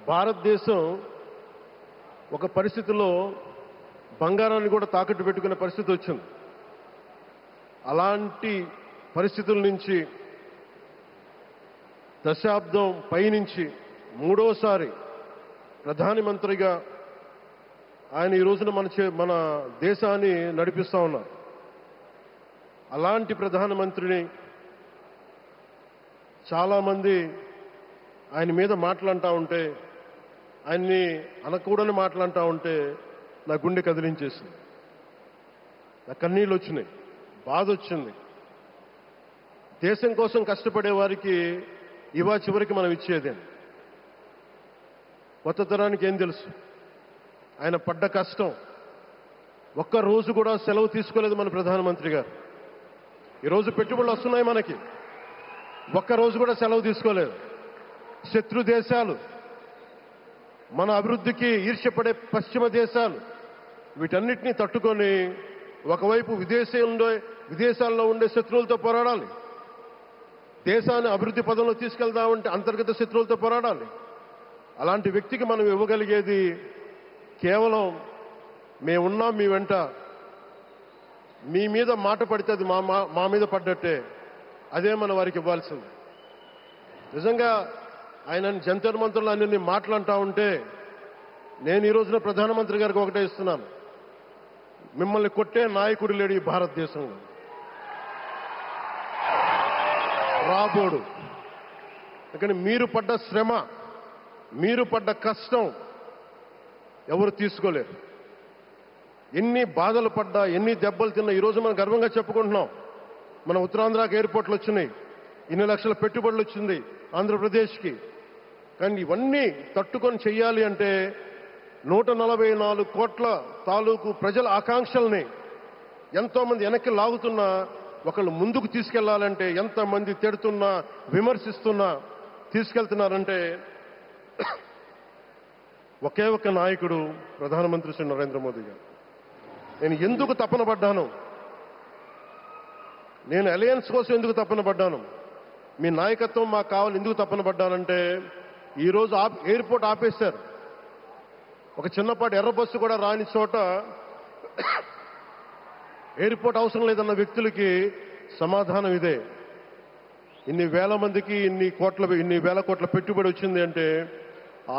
భారతదేశం ఒక పరిస్థితిలో బంగారాన్ని కూడా తాకట్టు పెట్టుకునే పరిస్థితి వచ్చింది. అలాంటి పరిస్థితుల నుంచి దశాబ్దం పైనుంచి మూడోసారి ప్రధానమంత్రిగా ఆయన ఈ రోజున మన దేశాన్ని నడిపిస్తా ఉన్నారు. అలాంటి ప్రధానమంత్రిని చాలామంది ఆయన మీద మాట్లాడుతూ ఉంటే, ఆయన్ని అనకూడని మాట్లాడుతూ ఉంటే నా గుండె కదిలించేసింది. నా కన్నీళ్ళు వచ్చినాయి, బాధ వచ్చింది. దేశం కోసం కష్టపడే వారికి ఇవా చివరికి మనం ఇచ్చేదేం. కొత్త తరానికి ఏం తెలుసు? ఆయన పడ్డ కష్టం. ఒక్క రోజు కూడా సెలవు తీసుకోలేదు మన ప్రధానమంత్రి గారు. ఈరోజు పెట్టుబడులు వస్తున్నాయి మనకి, ఒక్క రోజు కూడా సెలవు తీసుకోలేదు. శత్రు దేశాలు, మన అభివృద్ధికి ఈర్ష్యపడే పశ్చిమ దేశాలు, వీటన్నిటినీ తట్టుకొని ఒకవైపు విదేశాల్లో ఉండే శత్రువులతో పోరాడాలి, దేశాన్ని అభివృద్ధి పదంలో తీసుకెళ్దామంటే అంతర్గత శత్రువులతో పోరాడాలి. అలాంటి వ్యక్తికి మనం ఇవ్వగలిగేది కేవలం మేమున్నాం మీ వెంట, మీ మీద మాట పడితే అది మా మీద పడ్డట్టే, అదే మనం వారికి ఇవ్వాల్సింది. నిజంగా ఆయన జంతర్ మంత్రులు అన్ని మాట్లాడుతూ ఉంటే నేను ఈ రోజున ప్రధానమంత్రి గారికి ఒకటే ఇస్తున్నాను, మిమ్మల్ని కొట్టే నాయకుడు లేడు ఈ భారతదేశంలో, రాబోడు. కానీ మీరు పడ్డ శ్రమ, మీరు పడ్డ కష్టం ఎవరు తీసుకోలేరు. ఎన్ని బాధలు పడ్డా, ఎన్ని దెబ్బలు తిన్నా ఈరోజు మనం గర్వంగా చెప్పుకుంటున్నాం. మన ఉత్తరాంధ్రకి ఎయిర్పోర్ట్లు వచ్చినాయి, ఇన్ని లక్షల పెట్టుబడులు వచ్చింది ఆంధ్రప్రదేశ్కి. కానీ ఇవన్నీ తట్టుకొని చెయ్యాలి అంటే 144 కోట్ల తాలూకు ప్రజల ఆకాంక్షల్ని ఎంతోమంది వెనక్కి లాగుతున్నా, ఒకళ్ళు ముందుకు తీసుకెళ్లాలంటే ఎంతమంది తిడుతున్నా, విమర్శిస్తున్నా తీసుకెళ్తున్నారంటే ఒకే ఒక్క నాయకుడు ప్రధానమంత్రి శ్రీ నరేంద్ర మోదీ గారు. నేను ఎందుకు తపన పడ్డాను, నేను అలయన్స్ కోసం ఎందుకు తపన పడ్డాను, మీ నాయకత్వం మాకు కావాలి ఎందుకు తపన పడ్డానంటే, ఈరోజు ఎయిర్పోర్ట్ ఆపేశారు. ఒక చిన్నపాటి ఎర్ర బస్సు కూడా రాని చోట ఎయిర్పోర్ట్ అవసరం లేదన్న వ్యక్తులకి సమాధానం ఇదే. ఇన్ని వేల మందికి ఇన్ని వేల కోట్ల పెట్టుబడి వచ్చింది అంటే,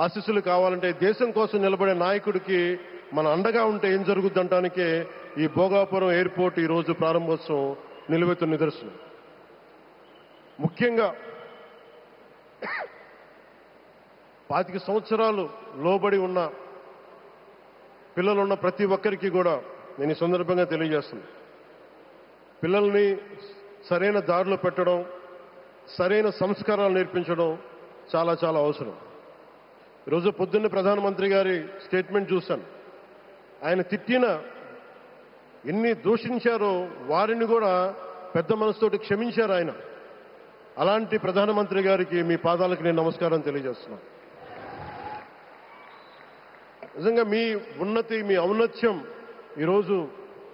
ఆశీస్సులు కావాలంటే దేశం కోసం నిలబడే నాయకుడికి మన అండగా ఉంటే ఏం జరుగుద్దంటానికే ఈ భోగాపురం ఎయిర్పోర్ట్ ఈరోజు ప్రారంభోత్సవం నిలువెత్తు నిదర్శనం. ముఖ్యంగా 25 సంవత్సరాలు లోబడి ఉన్న పిల్లలున్న ప్రతి ఒక్కరికి కూడా నేను ఈ సందర్భంగా తెలియజేస్తున్నాను, పిల్లల్ని సరైన దారిలో పెట్టడం, సరైన సంస్కారాలు నేర్పించడం చాలా చాలా అవసరం. ఈరోజు పొద్దున్నే ప్రధానమంత్రి గారి స్టేట్మెంట్ చూశాను. ఆయన తిట్టిన, ఎన్ని దూషించారో వారిని కూడా పెద్ద మనసుతోటి క్షమించారు ఆయన. అలాంటి ప్రధానమంత్రి గారికి మీ పాదాలకు నేను నమస్కారం తెలియజేస్తున్నాను. నిజంగా మీ ఉన్నతి, మీ ఔన్నత్యం ఈరోజు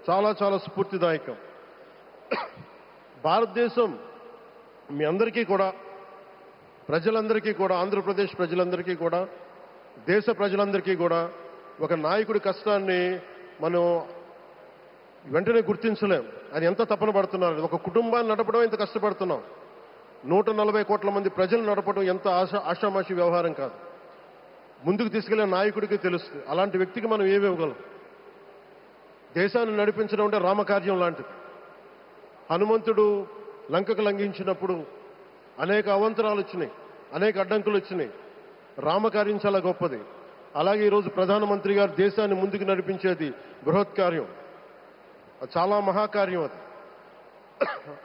చాలా చాలా స్ఫూర్తిదాయకం. భారతదేశం మీ అందరికీ కూడా, ప్రజలందరికీ కూడా, ఆంధ్రప్రదేశ్ ప్రజలందరికీ కూడా, దేశ ప్రజలందరికీ కూడా ఒక నాయకుడి కష్టాన్ని మనం వెంటనే గుర్తించలేం. అది ఎంత తపన పడుతున్నారు. ఒక కుటుంబాన్ని నడపడం ఎంత కష్టపడుతున్నాం, 140 కోట్ల మంది ప్రజలు నడపడం ఎంత ఆషామాషి వ్యవహారం కాదు. ముందుకు తీసుకెళ్లే నాయకుడికి తెలుస్తుంది. అలాంటి వ్యక్తికి మనం ఏమి ఇవ్వగలం? దేశాన్ని నడిపించడం అంటే రామకార్యం లాంటిది. హనుమంతుడు లంకకు లంఘించినప్పుడు అనేక అవంతరాలు వచ్చినాయి, అనేక అడ్డంకులు వచ్చినాయి. రామకార్యం చాలా గొప్పది. అలాగే ఈరోజు ప్రధానమంత్రి గారు దేశాన్ని ముందుకు నడిపించేది బృహత్ కార్యం, చాలా మహాకార్యం అది.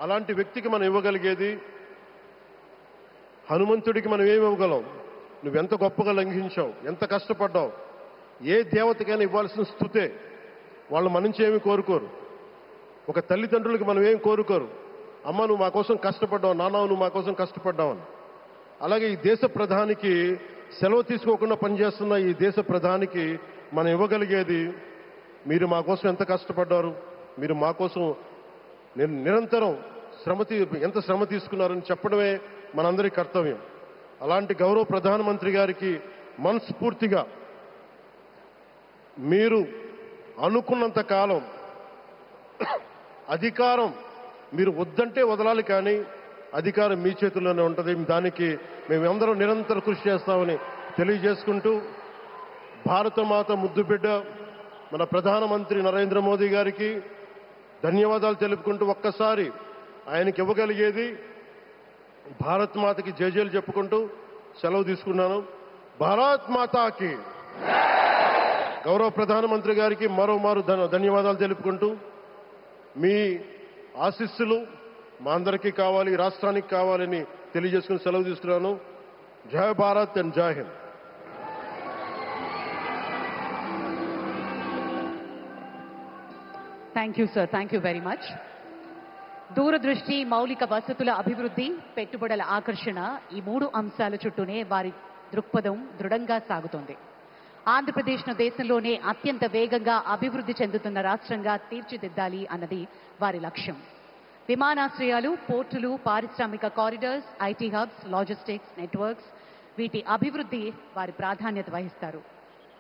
అలాంటి వ్యక్తికి మనం ఇవ్వగలిగేది, హనుమంతుడికి మనం ఏమి ఇవ్వగలం? నువ్వెంత గొప్పగా లంఘించావు, ఎంత కష్టపడ్డావు. ఏ దేవతకైనా ఇవ్వాల్సిన స్తుతే. వాళ్ళు మన నుంచి ఏమి కోరుకోరు. ఒక తల్లిదండ్రులకి మనం ఏం కోరుకోరు, అమ్మ నువ్వు మా కోసం కష్టపడ్డావు, నాన్న నువ్వు మా కోసం కష్టపడ్డావు అని. అలాగే ఈ దేశ ప్రధానికి సెలవు తీసుకోకుండా పనిచేస్తున్న ఈ దేశ ప్రధానికి మనం ఇవ్వగలిగేది, మీరు మా కోసం ఎంత కష్టపడ్డారు, మీరు మా కోసం నిరంతరం ఎంత శ్రమ తీసుకున్నారని చెప్పడమే మనందరి కర్తవ్యం. అలాంటి గౌరవ ప్రధానమంత్రి గారికి మనస్ఫూర్తిగా మీరు అనుకున్నంత కాలం అధికారం మీరు వద్దంటే వదలాలి, కానీ అధికారం మీ చేతుల్లోనే ఉంటుంది. దానికి మేమందరం నిరంతరం కృషి చేస్తామని తెలియజేసుకుంటూ, భారతమాత ముద్దుబిడ్డ మన ప్రధానమంత్రి నరేంద్ర మోదీ గారికి ధన్యవాదాలు తెలుపుకుంటూ, ఒక్కసారి ఆయనకి ఇవ్వగలిగేది భారత్ మాతకి జేజేలు చెప్పుకుంటూ సెలవు తీసుకున్నాను. భారత్ మాతాకి. గౌరవ ప్రధానమంత్రి గారికి మరోమారు ధన్యవాదాలు తెలుపుకుంటూ, మీ ఆశీస్సులు మా అందరికీ కావాలి, రాష్ట్రానికి కావాలని తెలియజేసుకుని సెలవు తీసుకున్నాను. జై భారత్ అండ్ జై Hind. Thank you sir, thank you very much. దూరదృష్టి, మౌలిక వసతుల అభివృద్ధి, పెట్టుబడుల ఆకర్షణ, ఈ 3 అంశాల చుట్టూనే వారి దృక్పథం దృఢంగా సాగుతోంది. ఆంధ్రప్రదేశ్ను దేశంలోనే అత్యంత వేగంగా అభివృద్ధి చెందుతున్న రాష్ట్రంగా తీర్చిదిద్దాలి అన్నది వారి లక్ష్యం. విమానాశ్రయాలు, పోర్టులు, పారిశ్రామిక corridors, IT hubs, logistics networks, వీటి అభివృద్ధి వారి ప్రాధాన్యత వహిస్తారు.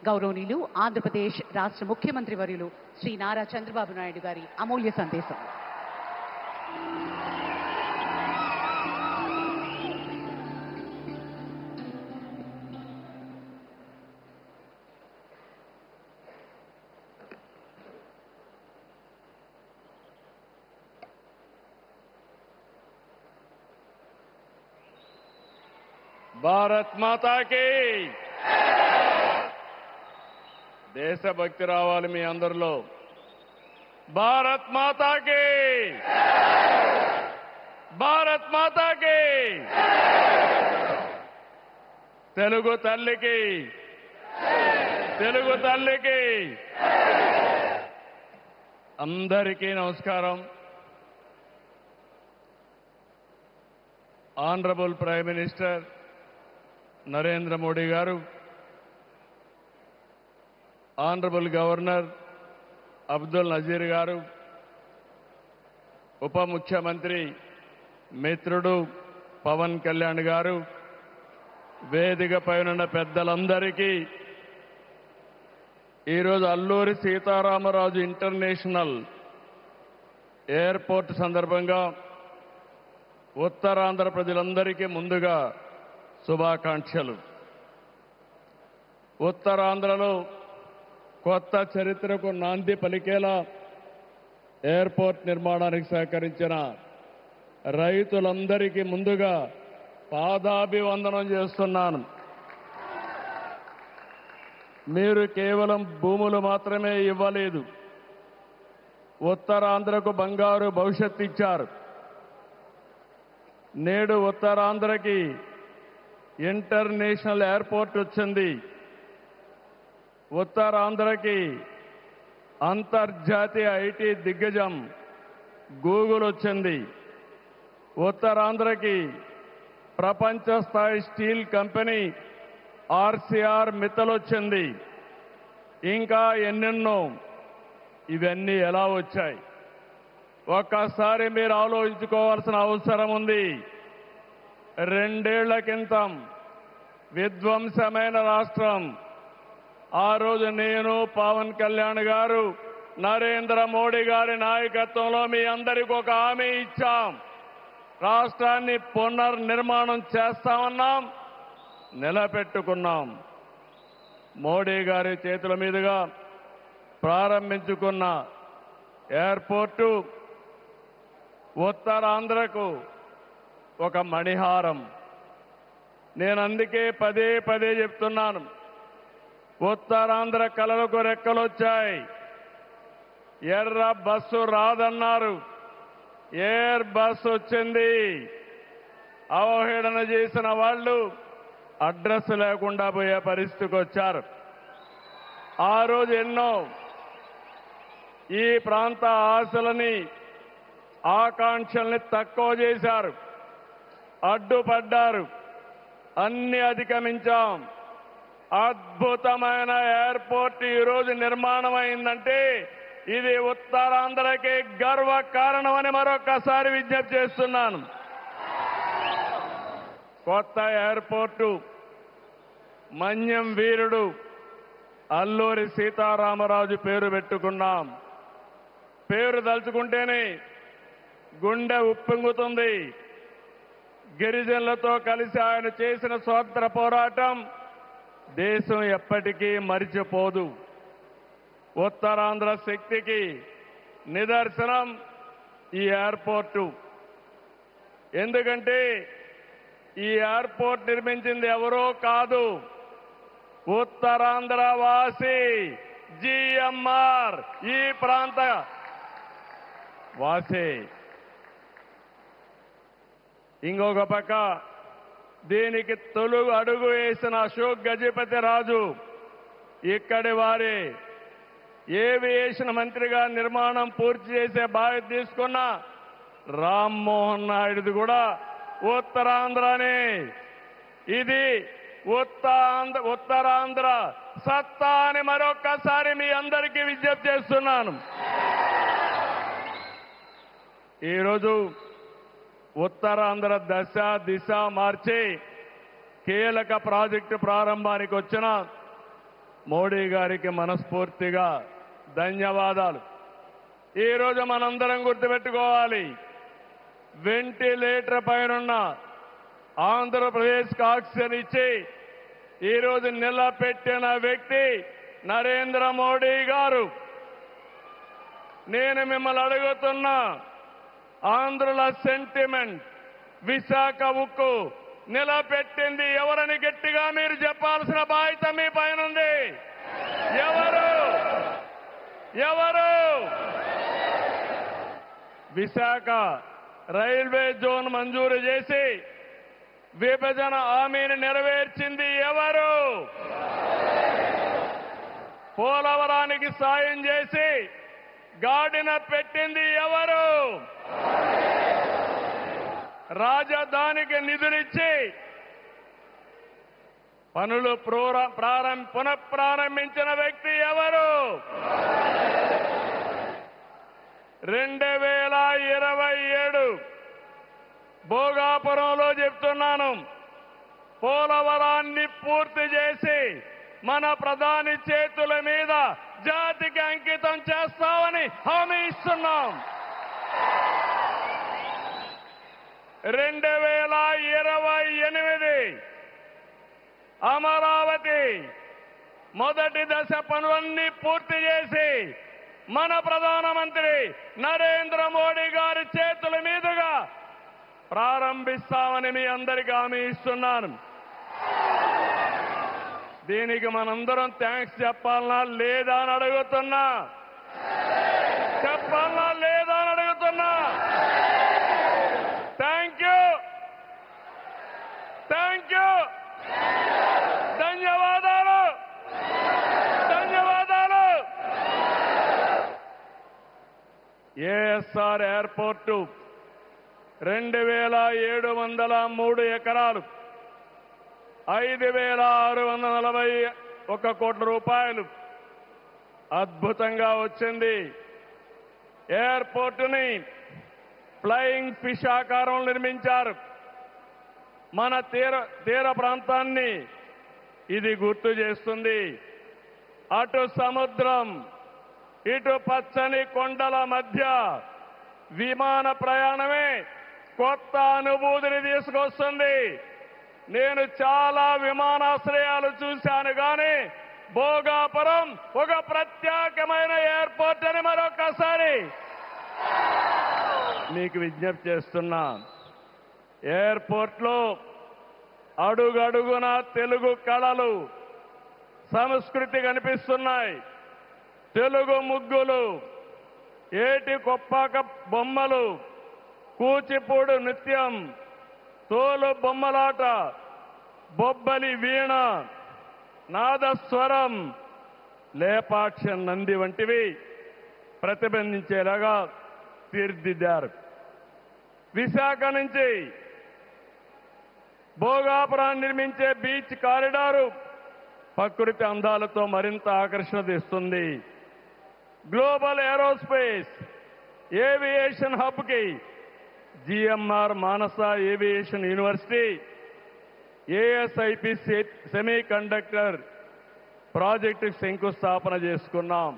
గౌరవనీయులు ఆంధ్రప్రదేశ్ రాష్ట్ర ముఖ్యమంత్రి వర్యులు శ్రీ నారా చంద్రబాబు నాయుడు గారి అమూల్య సందేశం. భారత్ మాతాకి. దేశభక్తి రావాలి మీ అందరిలో. భారత్ మాతాకి. భారత్ మాతాకి. తెలుగు తల్లికి. తెలుగు తల్లికి. అందరికీ నమస్కారం. Honourable prime minister Narendra Modi గారు, ఆనరబుల్ గవర్నర్ అబ్దుల్ నజీర్ గారు, ఉప ముఖ్యమంత్రి మిత్రుడు పవన్ కళ్యాణ్ గారు, వేదికపై ఉన్న పెద్దలందరికీ ఈరోజు అల్లూరి సీతారామరాజు ఇంటర్నేషనల్ ఎయిర్పోర్ట్ సందర్భంగా ఉత్తరాంధ్ర ప్రజలందరికీ ముందుగా శుభాకాంక్షలు. ఉత్తరాంధ్రలో కొత్త చరిత్రకు నాంది పలికేలా ఎయిర్పోర్ట్ నిర్మాణానికి సహకరించిన రైతులందరికీ ముందుగా పాదాభివందనం చేస్తున్నాను. మీరు కేవలం భూములు మాత్రమే ఇవ్వలేదు, ఉత్తరాంధ్రకు బంగారు భవిష్యత్తు ఇచ్చారు. నేడు ఉత్తరాంధ్రకి ఇంటర్నేషనల్ ఎయిర్పోర్ట్ వచ్చింది. ఉత్తరాంధ్రకి అంతర్జాతీయ ఐటీ దిగ్గజం గూగుల్ వచ్చింది. ఉత్తరాంధ్రకి ప్రపంచ స్థాయి స్టీల్ కంపెనీ ఆర్సీఆర్ మిత్తల్ వచ్చింది. ఇంకా ఎన్నెన్నో. ఇవన్నీ ఎలా వచ్చాయి? ఒక్కసారి మీరు ఆలోచించుకోవాల్సిన అవసరం ఉంది. 2 ఏళ్ల క్రితం విధ్వంసమైన రాష్ట్రం. ఆ రోజు నేను, పవన్ కళ్యాణ్ గారు, నరేంద్ర మోడీ గారి నాయకత్వంలో మీ అందరికీ ఒక హామీ ఇచ్చాం. రాష్ట్రాన్ని పునర్నిర్మాణం చేస్తామన్నాం, నిలబెట్టుకున్నాం. మోడీ గారి చేతుల మీదుగా ప్రారంభించుకున్న ఎయిర్పోర్టు ఉత్తరాంధ్రకు ఒక మణిహారం. నేను అందుకే పదే పదే చెప్తున్నాను, ఉత్తరాంధ్ర కలలకు రెక్కలొచ్చాయి. ఎర్ర బస్సు రాదన్నారు, ఎయిర్ బస్సు వచ్చింది. అవహేళన చేసిన వాళ్ళు అడ్రస్ లేకుండా పోయే పరిస్థితికి వచ్చారు. ఆ రోజు ఎన్నో ఈ ప్రాంత ఆశలని, ఆకాంక్షల్ని తక్కువ చేశారు, అడ్డుపడ్డారు. అన్ని అధిగమించాం. అద్భుతమైన ఎయిర్పోర్ట్ ఈరోజు నిర్మాణం అయిందంటే ఇది ఉత్తరాంధ్రకి గర్వ కారణమని మరొకసారి విజ్ఞప్తి చేస్తున్నాను. కొత్త ఎయిర్పోర్టు మన్యం వీరుడు అల్లూరి సీతారామరాజు పేరు పెట్టుకున్నాం. పేరు తలుచుకుంటేనే గుండె ఉప్పొంగుతుంది. గిరిజనులతో కలిసి ఆయన చేసిన స్వాతంత్ర పోరాటం దేశం ఎప్పటికీ మరిచిపోదు. ఉత్తరాంధ్ర శక్తికి నిదర్శనం ఈ ఎయిర్పోర్టు. ఎందుకంటే ఈ ఎయిర్పోర్ట్ నిర్మించింది ఎవరో కాదు, ఉత్తరాంధ్ర వాసి జిఎంఆర్ ఈ ప్రాంత వాసి. ఇంకొక పక్క దీనికి తొలి అడుగు వేసిన అశోక్ గజపతి రాజు ఇక్కడి వారి ఏవియేషన్ మంత్రిగా నిర్మాణం పూర్తి చేసే బాధ్యత తీసుకున్న రామ్మోహన్ నాయుడుది కూడా ఉత్తరాంధ్రనే. ఇది ఉత్తరాంధ్ర సత్తా అని మరొక్కసారి మీ అందరికీ విజ్ఞప్తి చేస్తున్నాను. ఈరోజు ఉత్తరాంధ్ర దశ దిశ మార్చి కీలక ప్రాజెక్టు ప్రారంభానికి వచ్చిన మోడీ గారికి మనస్ఫూర్తిగా ధన్యవాదాలు. ఈరోజు మనందరం గుర్తుపెట్టుకోవాలి, వెంటిలేటర్ పైనున్న ఆంధ్రప్రదేశ్కి ఆక్సిజన్ ఇచ్చి ఈరోజు నిలబెట్టిన వ్యక్తి నరేంద్ర మోడీ గారు. నేను మిమ్మల్ని అడుగుతున్నా, ఆంధ్రుల సెంటిమెంట్ విశాఖ ఉక్కు నిలబెట్టింది ఎవరని గట్టిగా మీరు చెప్పాల్సిన బాధ్యత మీ పైనుంది. ఎవరు? విశాఖ రైల్వే జోన్ మంజూరు చేసి విభజన హామీని నెరవేర్చింది ఎవరు? పోలవరానికి సాయం చేసి గాడిన పెట్టింది ఎవరు? రాజధానికి నిధులిచ్చి పనులు పునఃప్రారంభించిన వ్యక్తి ఎవరు? 2027 భోగాపురంలో చెప్తున్నాను, పోలవరాన్ని పూర్తి చేసి మన ప్రధాని చేతుల మీద జాతికి అంకితం చేస్తామని హామీ ఇస్తున్నాం. 2028 అమరావతి మొదటి దశ పనులన్నీ పూర్తి చేసి మన ప్రధానమంత్రి నరేంద్ర మోడీ గారి చేతుల మీదుగా ప్రారంభిస్తామని మీ అందరికీ హామీ ఇస్తున్నాను. దీనికి మనందరం థ్యాంక్స్ చెప్పాలనా లేదా అని అడుగుతున్నా. చెప్పాలనా లేదా అని అడుగుతున్నా. Thank you. ధన్యవాదాలు. ఏఎస్ఆర్ ఎయిర్పోర్టు 2703 ఎకరాలు, 5641 కోట్ల రూపాయలు అద్భుతంగా వచ్చింది. ఎయిర్పోర్టుని ఫ్లయింగ్ ఫిష్ ఆకారం నిర్మించారు. మన తీర ప్రాంతాన్ని ఇది గుర్తు చేస్తుంది. అటు సముద్రం, ఇటు పచ్చని కొండల మధ్య విమాన ప్రయాణమే కొత్త అనుభూతిని తీసుకొస్తుంది. నేను చాలా విమానాశ్రయాలు చూశాను, కానీ భోగాపురం ఒక ప్రత్యేకమైన ఎయిర్పోర్ట్ అని మరొకసారి మీకు విజ్ఞప్తి చేస్తున్నా. ఎయిర్పోర్ట్లో అడుగడుగున తెలుగు కళలు, సంస్కృతి కనిపిస్తున్నాయి. తెలుగు ముగ్గులు, ఏటి కొప్పాక బొమ్మలు, కూచిపూడి నృత్యం, తోలు బొమ్మలాట, బొబ్బలి వీణ, నాదస్వరం, లేపాక్ష నంది వంటివి ప్రతిబింబించేలాగా తీర్చిదిద్దారు. విశాఖ నుంచి భోగాపురాన్ని నిర్మించే బీచ్ కారిడారు ప్రకృతి అందాలతో మరింత ఆకర్షణ తెస్తుంది. గ్లోబల్ ఏరోస్పేస్ ఏవియేషన్ హబ్కి GMR Mansas aviation university, ASIP semi conductor ప్రాజెక్టుకు శంకుస్థాపన చేసుకున్నాం.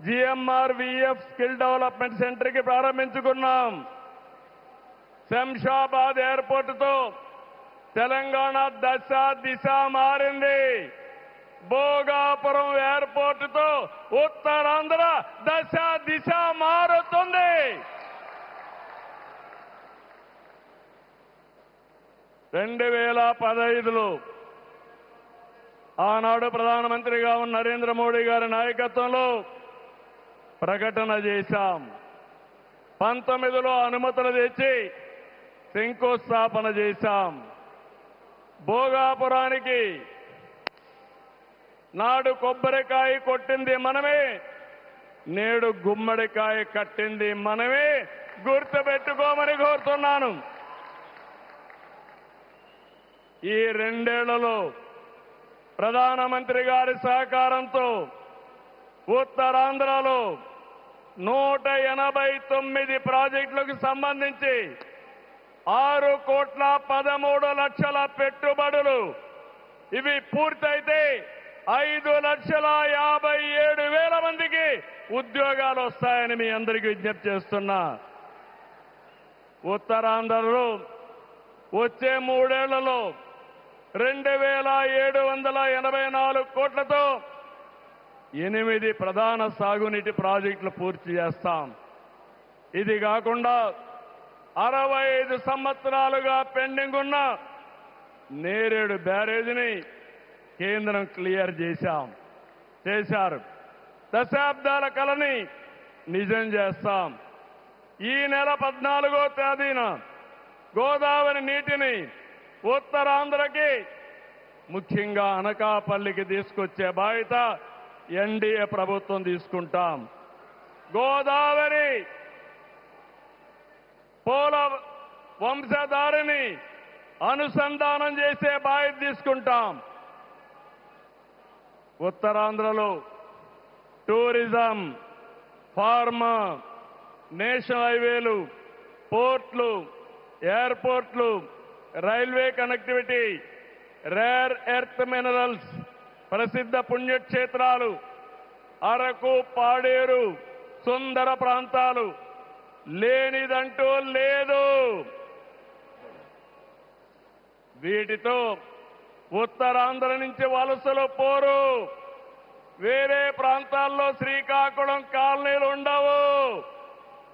జిఎంఆర్ విఎఫ్ స్కిల్ డెవలప్మెంట్ సెంటర్కి ప్రారంభించుకున్నాం. శంషాబాద్ ఎయిర్పోర్టుతో తెలంగాణ దశ దిశ మారింది. భోగాపురం ఎయిర్పోర్టుతో ఉత్తరాంధ్ర దశ దిశ మారుతుంది. 2015లో ఆనాడు ప్రధానమంత్రిగా ఉన్న నరేంద్ర మోడీ గారి నాయకత్వంలో ప్రకటన చేశాం. 19లో అనుమతులు తెచ్చి శంకుస్థాపన చేశాం. భోగాపురానికి నాడు కొబ్బరికాయ కొట్టింది మనమే, నేడు గుమ్మడికాయ కట్టింది మనమే. గుర్తుపెట్టుకోమని కోరుతున్నాను. ఈ 2 ఏళ్లలో ప్రధానమంత్రి గారి సహకారంతో ఉత్తరాంధ్రలో 189 ప్రాజెక్టులకు సంబంధించి 6,13,00,000 పెట్టుబడులు. ఇవి పూర్తయితే 5,57,000 మందికి ఉద్యోగాలు వస్తాయని మీ అందరికీ విజ్ఞప్తి చేస్తున్నా. ఉత్తరాంధ్రలో వచ్చే 3 ఏళ్లలో 2,784 కోట్లతో 8 ప్రధాన సాగునీటి ప్రాజెక్టులు పూర్తి చేస్తాం. ఇది కాకుండా 65 సంవత్సరాలుగా పెండింగ్ ఉన్న నేరేడు బ్యారేజీని కేంద్రం క్లియర్ చేశారు. దశాబ్దాల కలని నిజం చేస్తాం. ఈ నెల 14వ తేదీన గోదావరి నీటిని ఉత్తరాంధ్రకి, ముఖ్యంగా అనకాపల్లికి తీసుకొచ్చే బాధ్యత ఎన్డీఏ ప్రభుత్వం తీసుకుంటాం. గోదావరి పోల వంశధారిని అనుసంధానం చేసే బాధ్యత తీసుకుంటాం. ఉత్తరాంధ్రలో టూరిజం, ఫార్మా, నేషనల్ హైవేలు, పోర్ట్లు, ఎయిర్పోర్ట్లు, railway connectivity, rare earth minerals, ప్రసిద్ధ పుణ్యక్షేత్రాలు, అరకు, పాడేరు, సుందర ప్రాంతాలు లేనిదంటూ లేదు. వీటితో ఉత్తరాంధ్ర నుంచి వలసలు పోరు. వేరే ప్రాంతాల్లో శ్రీకాకుళం కాలనీలు ఉండవు.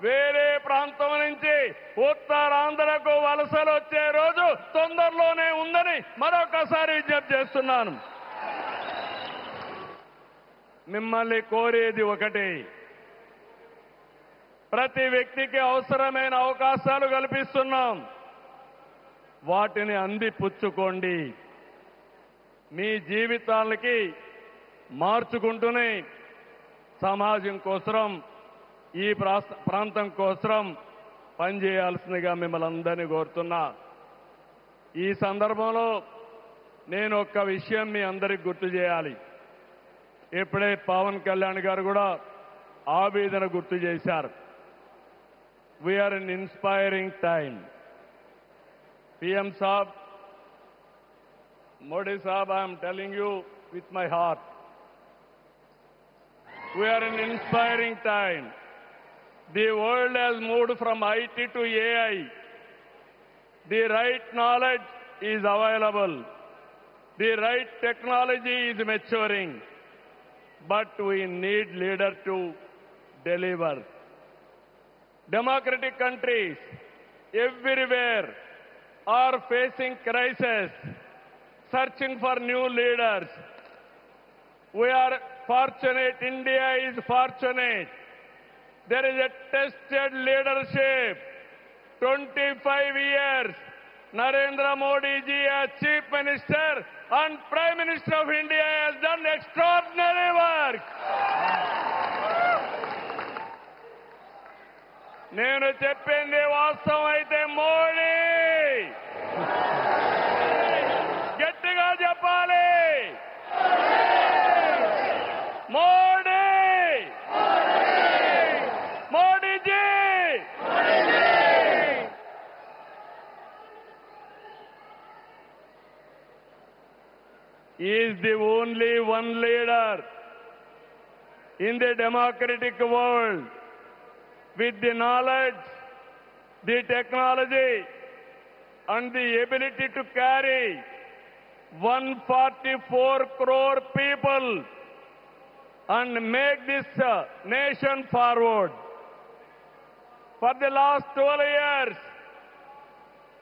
వేరే ప్రాంతం నుంచి ఉత్తరాంధ్రకు వలసలు వచ్చే రోజు తొందరలోనే ఉందని మరొకసారి విజ్ఞప్తి చేస్తున్నాను. మిమ్మల్ని కోరేది ఒకటి, ప్రతి వ్యక్తికి అవసరమైన అవకాశాలు కల్పిస్తున్నాం. వాటిని అందిపుచ్చుకోండి. మీ జీవితాలకి మార్చుకుంటూనే సమాజం కోసం, ఈ ప్రాంతం కోసం పనిచేయాల్సిందిగా మిమ్మల్ని అందరినీ కోరుతున్నా. ఈ సందర్భంలో నేను ఒక్క విషయం మీ అందరికి గుర్తు చేయాలి. ఇప్పుడే పవన్ కళ్యాణ్ గారు కూడా ఆవేదన గుర్తు చేశారు. We are in inspiring time. PM Saab, Modi Saab, I am telling you with my heart. We are in inspiring time. The world has moved from IT to AI. The right knowledge is available. The right technology is maturing. But we need leaders to deliver. Democratic countries everywhere are facing crisis, searching for new leaders. We are fortunate, India is fortunate. There is a tested leadership. 25 years, Narendra Modi ji as Chief Minister and Prime Minister of India has done extraordinary work. నేను చెప్పింది వాస్తవం అయితే Modi is the only one leader in the democratic world with the knowledge, the technology, and the ability to carry 144 crore people and make this nation forward. For the last 12 years,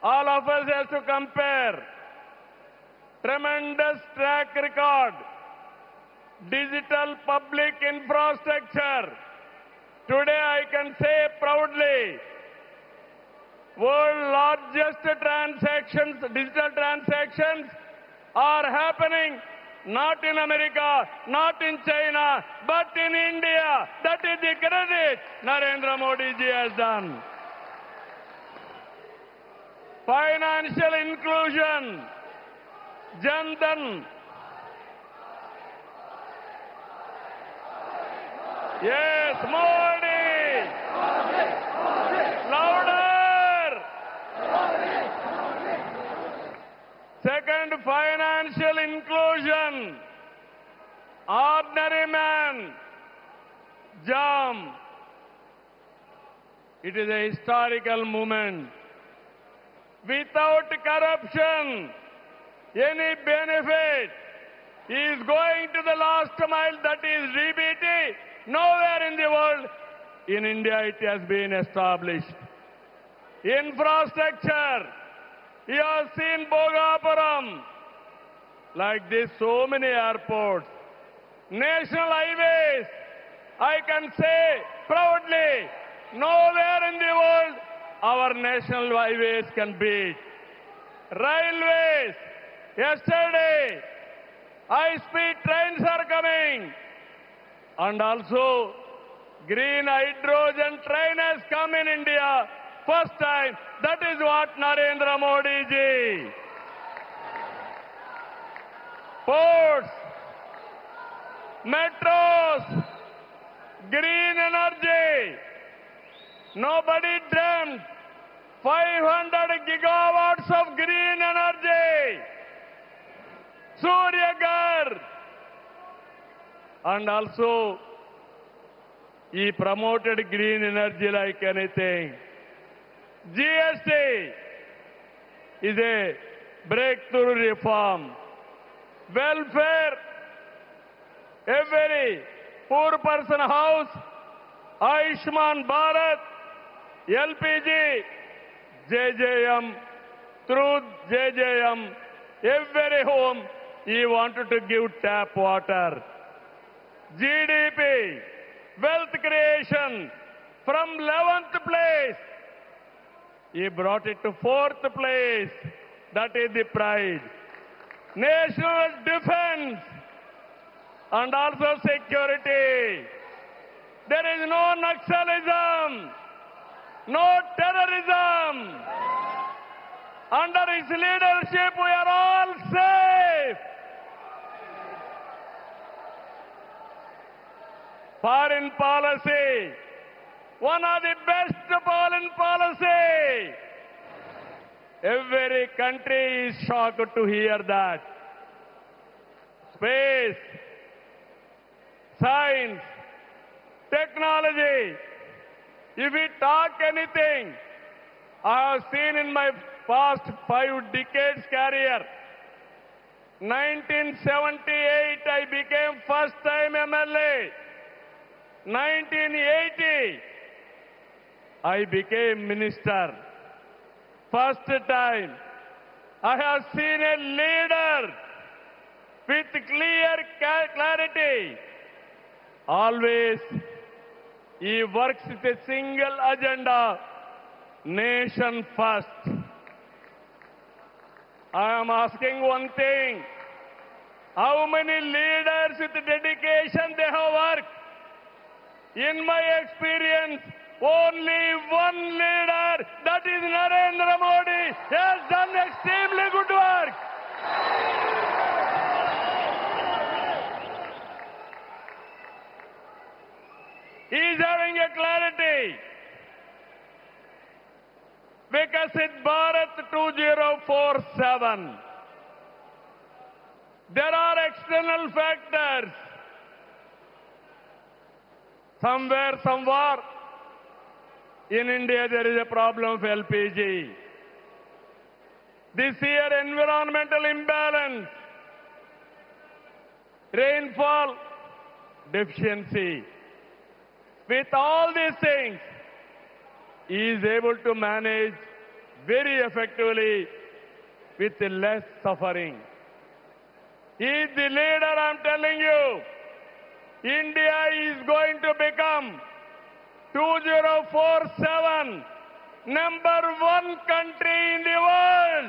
all of us have to compare tremendous track record, digital public infrastructure. Today I can say proudly, world largest transactions, digital transactions are happening not in America, not in China, but in India. That is the credit Narendra Modi ji has done. Financial inclusion, Jan Dhan. Yes, Modi. Louder. Second, financial inclusion. Ordinary man, Jam. It is a historical moment. Without corruption, any benefit is going to the last mile, that is DBT. Nowhere in the world, in India it has been established. Infrastructure, you have seen Bhogapuram, like this, so many airports. National highways, I can say proudly, nowhere in the world our national highways can beat. Railways, yesterday, high-speed trains are coming. And also, green hydrogen train has come in India. First time, that is what Narendra Modi ji. Ports, metros, green energy. Nobody dreamt 500 gigawatts of green energy. Surya Ghar. And also, he promoted green energy like anything. GST is a breakthrough reform. Welfare, every poor person house, Ayushman Bharat, LPG, JJM, through JJM, every home he wanted to give tap water. GDP, wealth creation, from 11th place, he brought it to 4th place. That is the pride. National defense and also security. There is no Naxalism, no terrorism. Under his leadership, we are all safe. Foreign policy, one of the best foreign policy. Every country is shocked to hear that. Space, science, technology. If we talk anything, I have seen in my past 5 decades career, 1978 I became first time MLA. 1980, I became minister. First time, I have seen a leader with clear clarity. Always, he works with a single agenda, nation first. I am asking one thing, how many leaders with dedication they have worked? In my experience, only one leader, that is Narendra Modi, has done extremely good work. He is having a clarity. Vikasit Bharat 2047. There are external factors. Somewhere, somewhere, in India there is a problem of LPG. This year, environmental imbalance, rainfall deficiency. With all these things, he is able to manage very effectively with less suffering. He is the leader, I'm telling you. India is going to become 2047 #1 country in the world.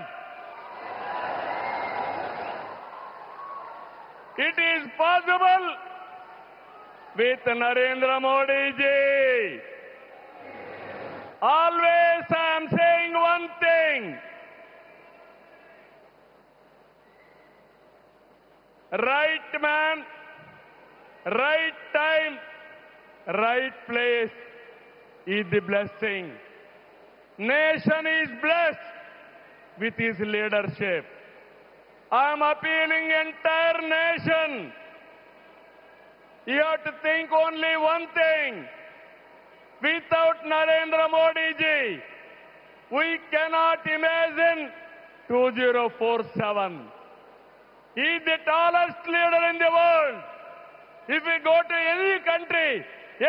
It is possible with Narendra Modi ji. Always I am saying one thing. Right man, right time, right place is the blessing. Nation is blessed with his leadership. I am appealing entire nation. You have to think only one thing. Without Narendra Modi ji, we cannot imagine 2047. He is the tallest leader in the world. If we go to any country,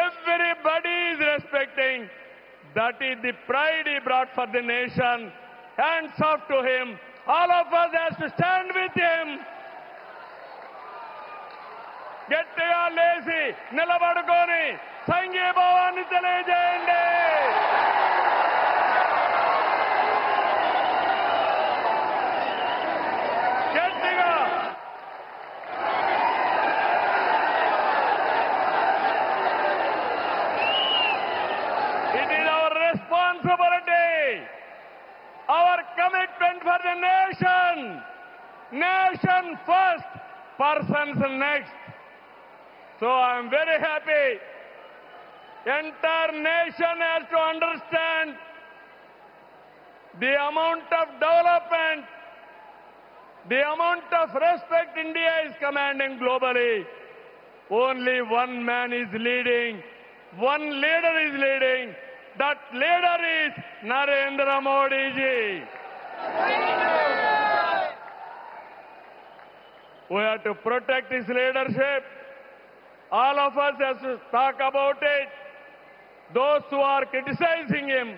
everybody is respecting. That is the pride he brought for the nation. Hands off to him. All of us have to stand with him. గట్టిగా లేచి నిలబడుకొని సంఘీభావాన్ని తెలియజేయండి. గట్టిగా. It is our responsibility, our commitment for the nation. Nation first, persons next. So I am very happy. Entire nation has to understand the amount of development, the amount of respect India is commanding globally. Only one man is leading, one leader is leading. That leader is Narendra Modi ji. We have to protect his leadership. All of us have to talk about it. Those who are criticizing him,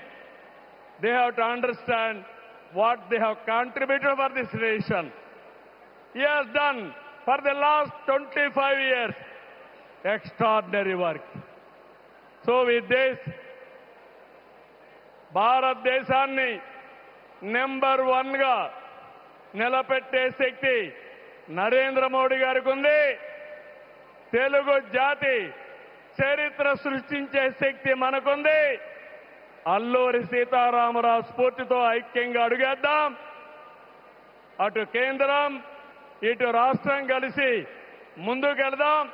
they have to understand what they have contributed for this nation. He has done for the last 25 years extraordinary work. So with this, భారతదేశాన్ని #1 గా నిలబెట్టే శక్తి నరేంద్ర మోడీ గారికి ఉంది. తెలుగు జాతి చరిత్ర సృష్టించే శక్తి మనకుంది. అల్లూరి సీతారామరావు స్ఫూర్తితో ఐక్యంగా అడుగేద్దాం. అటు కేంద్రం, ఇటు రాష్ట్రం కలిసి ముందుకెళ్దాం.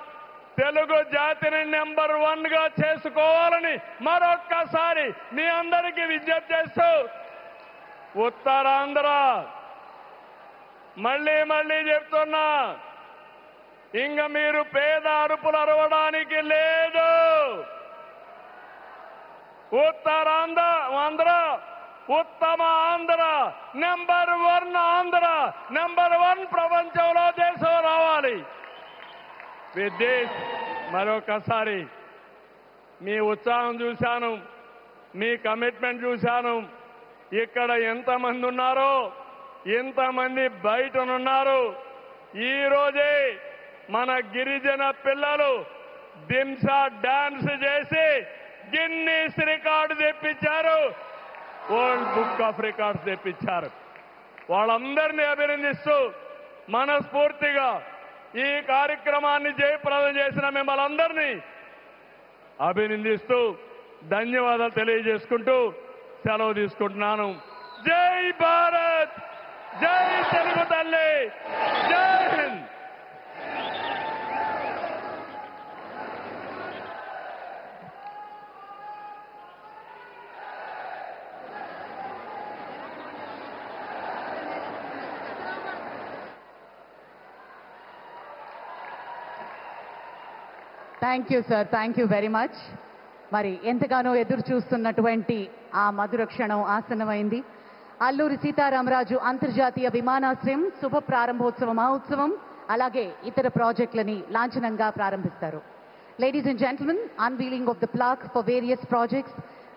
తెలుగు జాతిని #1 గా చేసుకోవాలని మరొక్కసారి మీ అందరికీ విజ్ఞప్తి చేస్తూ, ఉత్తరాంధ్ర మళ్ళీ చెప్తున్నా, ఇంక మీరు పేద అరుపులు అరవడానికి లేదు. ఉత్తరాంధ్ర ఉత్తమ ఆంధ్ర, #1 ఆంధ్ర, #1 ప్రపంచంలో దేశం రావాలి. విదేశ్ మరొకసారి మీ ఉత్సాహం చూశాను, మీ కమిట్మెంట్ చూశాను. ఇక్కడ ఎంతమంది ఉన్నారో ఎంతమంది బయటనున్నారు. ఈ రోజే మన గిరిజన పిల్లలు దింసా డాన్స్ చేసి గిన్నీస్ రికార్డు తెప్పించారు, వరల్డ్ బుక్ ఆఫ్ రికార్డ్స్ తెప్పించారు. వాళ్ళందరినీ అభినందిస్తూ మనస్ఫూర్తిగా ఈ కార్యక్రమాన్ని జయప్రదం చేసిన మిమ్మల్ని అందరినీ అభినందిస్తూ ధన్యవాదాలు తెలియజేసుకుంటూ సెలవు తీసుకుంటున్నాను. జై భారత్, జై తెలుగు తల్లి, జై Hind. Thank you sir, thank you very much. మరి ఎంతగానో ఎదురు చూస్తున్నటువంటి ఆ మధుర క్షణం ఆసన్నమైంది. అల్లూరి సీతారామరాజు అంతర్జాతీయ విమానాశ్రయం శుభ ప్రారంభోత్సవ మహోత్సవం అలాగే ఇతర ప్రాజెక్టులని లాంఛనంగా ప్రారంభిస్తారు. Ladies and gentlemen, unveiling of the plaque for various projects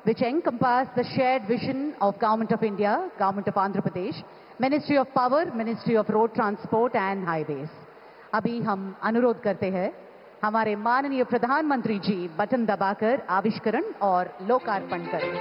which encompass the shared vision of Government of India, Government of Andhra Pradesh, Ministry of Power, Ministry of Road Transport and Highways. अभी हम अनुरोध करते हैं हमारे माननीय प्रधानमंत्री जी button दबाकर आविष्करण और लोकार्पण करें.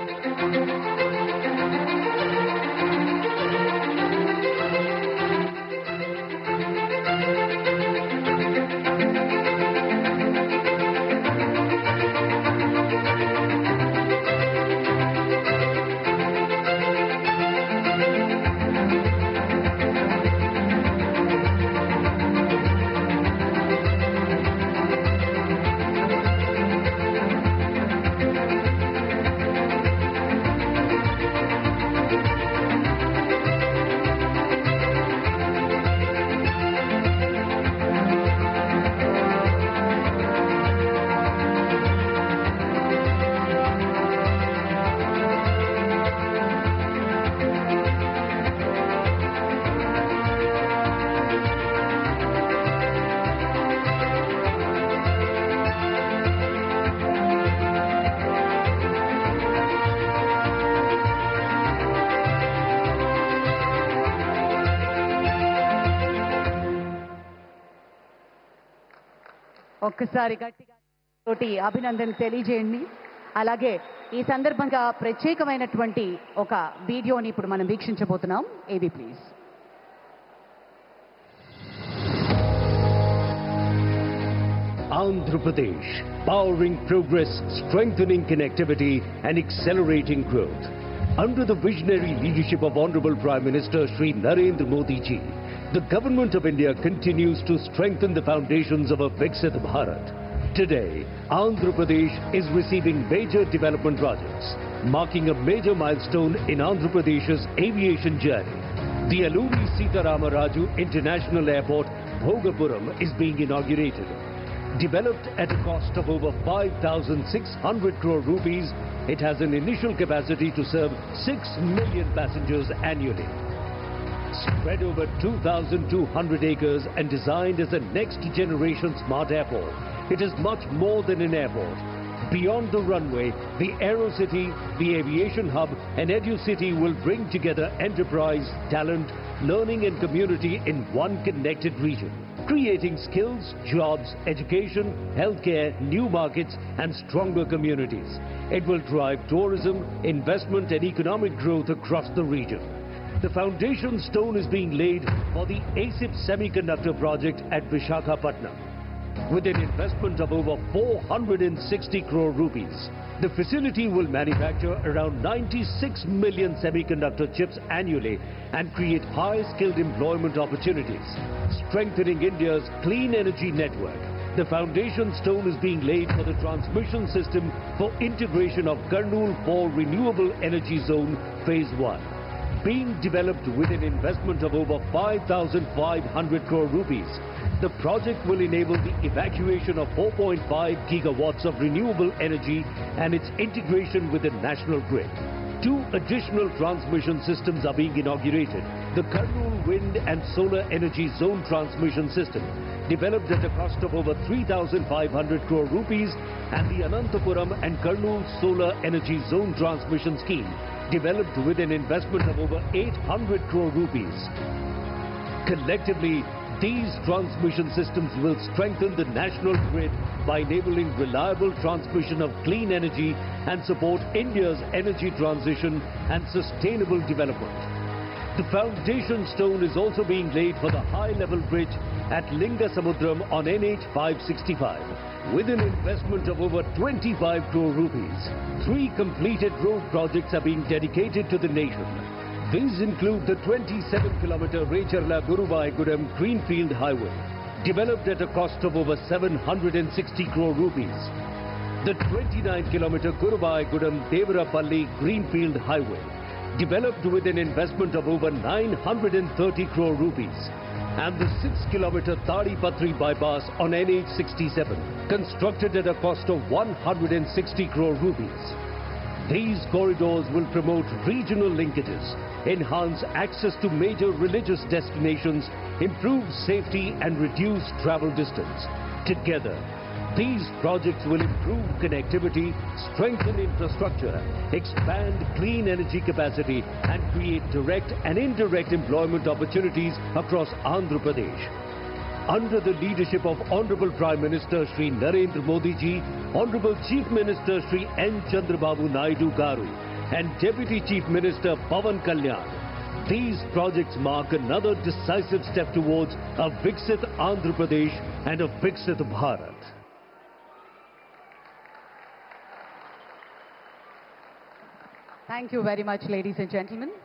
ఒక్కసారి గట్టిగా తోటి అభినందన తెలియజేయండి. అలాగే ఈ సందర్భంగా ప్రత్యేకమైనటువంటి ఒక వీడియోని ఇప్పుడు మనం వీక్షించబోతున్నాం. ఏవి please. Andhra Pradesh, powering progress, strengthening connectivity and accelerating growth. Under the visionary leadership of Honorable Prime Minister Shri Narendra Modi ji, the Government of India continues to strengthen the foundations of a Viksit Bharat. Today, Andhra Pradesh is receiving major development projects, marking a major milestone in Andhra Pradesh's aviation journey. The Alluri Sitarama Raju International Airport, Bhogapuram, is being inaugurated. Developed at a cost of over 5,600 crore rupees, it has an initial capacity to serve 6 million passengers annually. Spread over 2,200 acres and designed as a next-generation smart airport, it is much more than an airport. Beyond the runway, the AeroCity, the Aviation Hub and EduCity will bring together enterprise, talent, learning and community in one connected region, creating skills, jobs, education, healthcare, new markets and stronger communities. It will drive tourism, investment and economic growth across the region. The foundation stone is being laid for the ASIP semiconductor project at Visakhapatnam. With an investment of over 460 crore rupees, the facility will manufacture around 96 million semiconductor chips annually and create high-skilled employment opportunities, strengthening India's clean energy network. The foundation stone is being laid for the transmission system for integration of Kurnool 4 Renewable Energy Zone Phase 1. Being developed with an investment of over 5,500 crore rupees, the project will enable the evacuation of 4.5 gigawatts of renewable energy and its integration with the national grid. 2 additional transmission systems are being inaugurated. The Kurnool Wind and Solar Energy Zone Transmission System, developed at a cost of over 3,500 crore rupees, and the Anantapuram and Kurnool Solar Energy Zone Transmission Scheme, developed with an investment of over 800 crore rupees. Collectively, these transmission systems will strengthen the national grid by enabling reliable transmission of clean energy and support India's energy transition and sustainable development. The foundation stone is also being laid for the high-level bridge at Lingasamudram on NH 565. With an investment of over 25 crore rupees, 3 completed road projects are being dedicated to the nation. These include the 27-kilometer Recharla-Guruvayagudem Greenfield Highway, developed at a cost of over 760 crore rupees. The 29-kilometer Guruvayagudem-Devarapalli Greenfield Highway, developed with an investment of over 930 crore rupees. and the 6-kilometer Tadipatri bypass on NH67, constructed at a cost of 160 crore rupees. These corridors will promote regional linkages, enhance access to major religious destinations, improve safety and reduce travel distance. Together, these projects will improve connectivity, strengthen infrastructure, expand clean energy capacity and create direct and indirect employment opportunities across Andhra Pradesh. Under the leadership of Honorable Prime Minister Shri Narendra Modi ji, Honorable Chief Minister Shri N. Chandrababu Naidu Garu and Deputy Chief Minister Pawan Kalyan, these projects mark another decisive step towards a Viksit Andhra Pradesh and a Viksit Bharat. Thank you very much, ladies and gentlemen.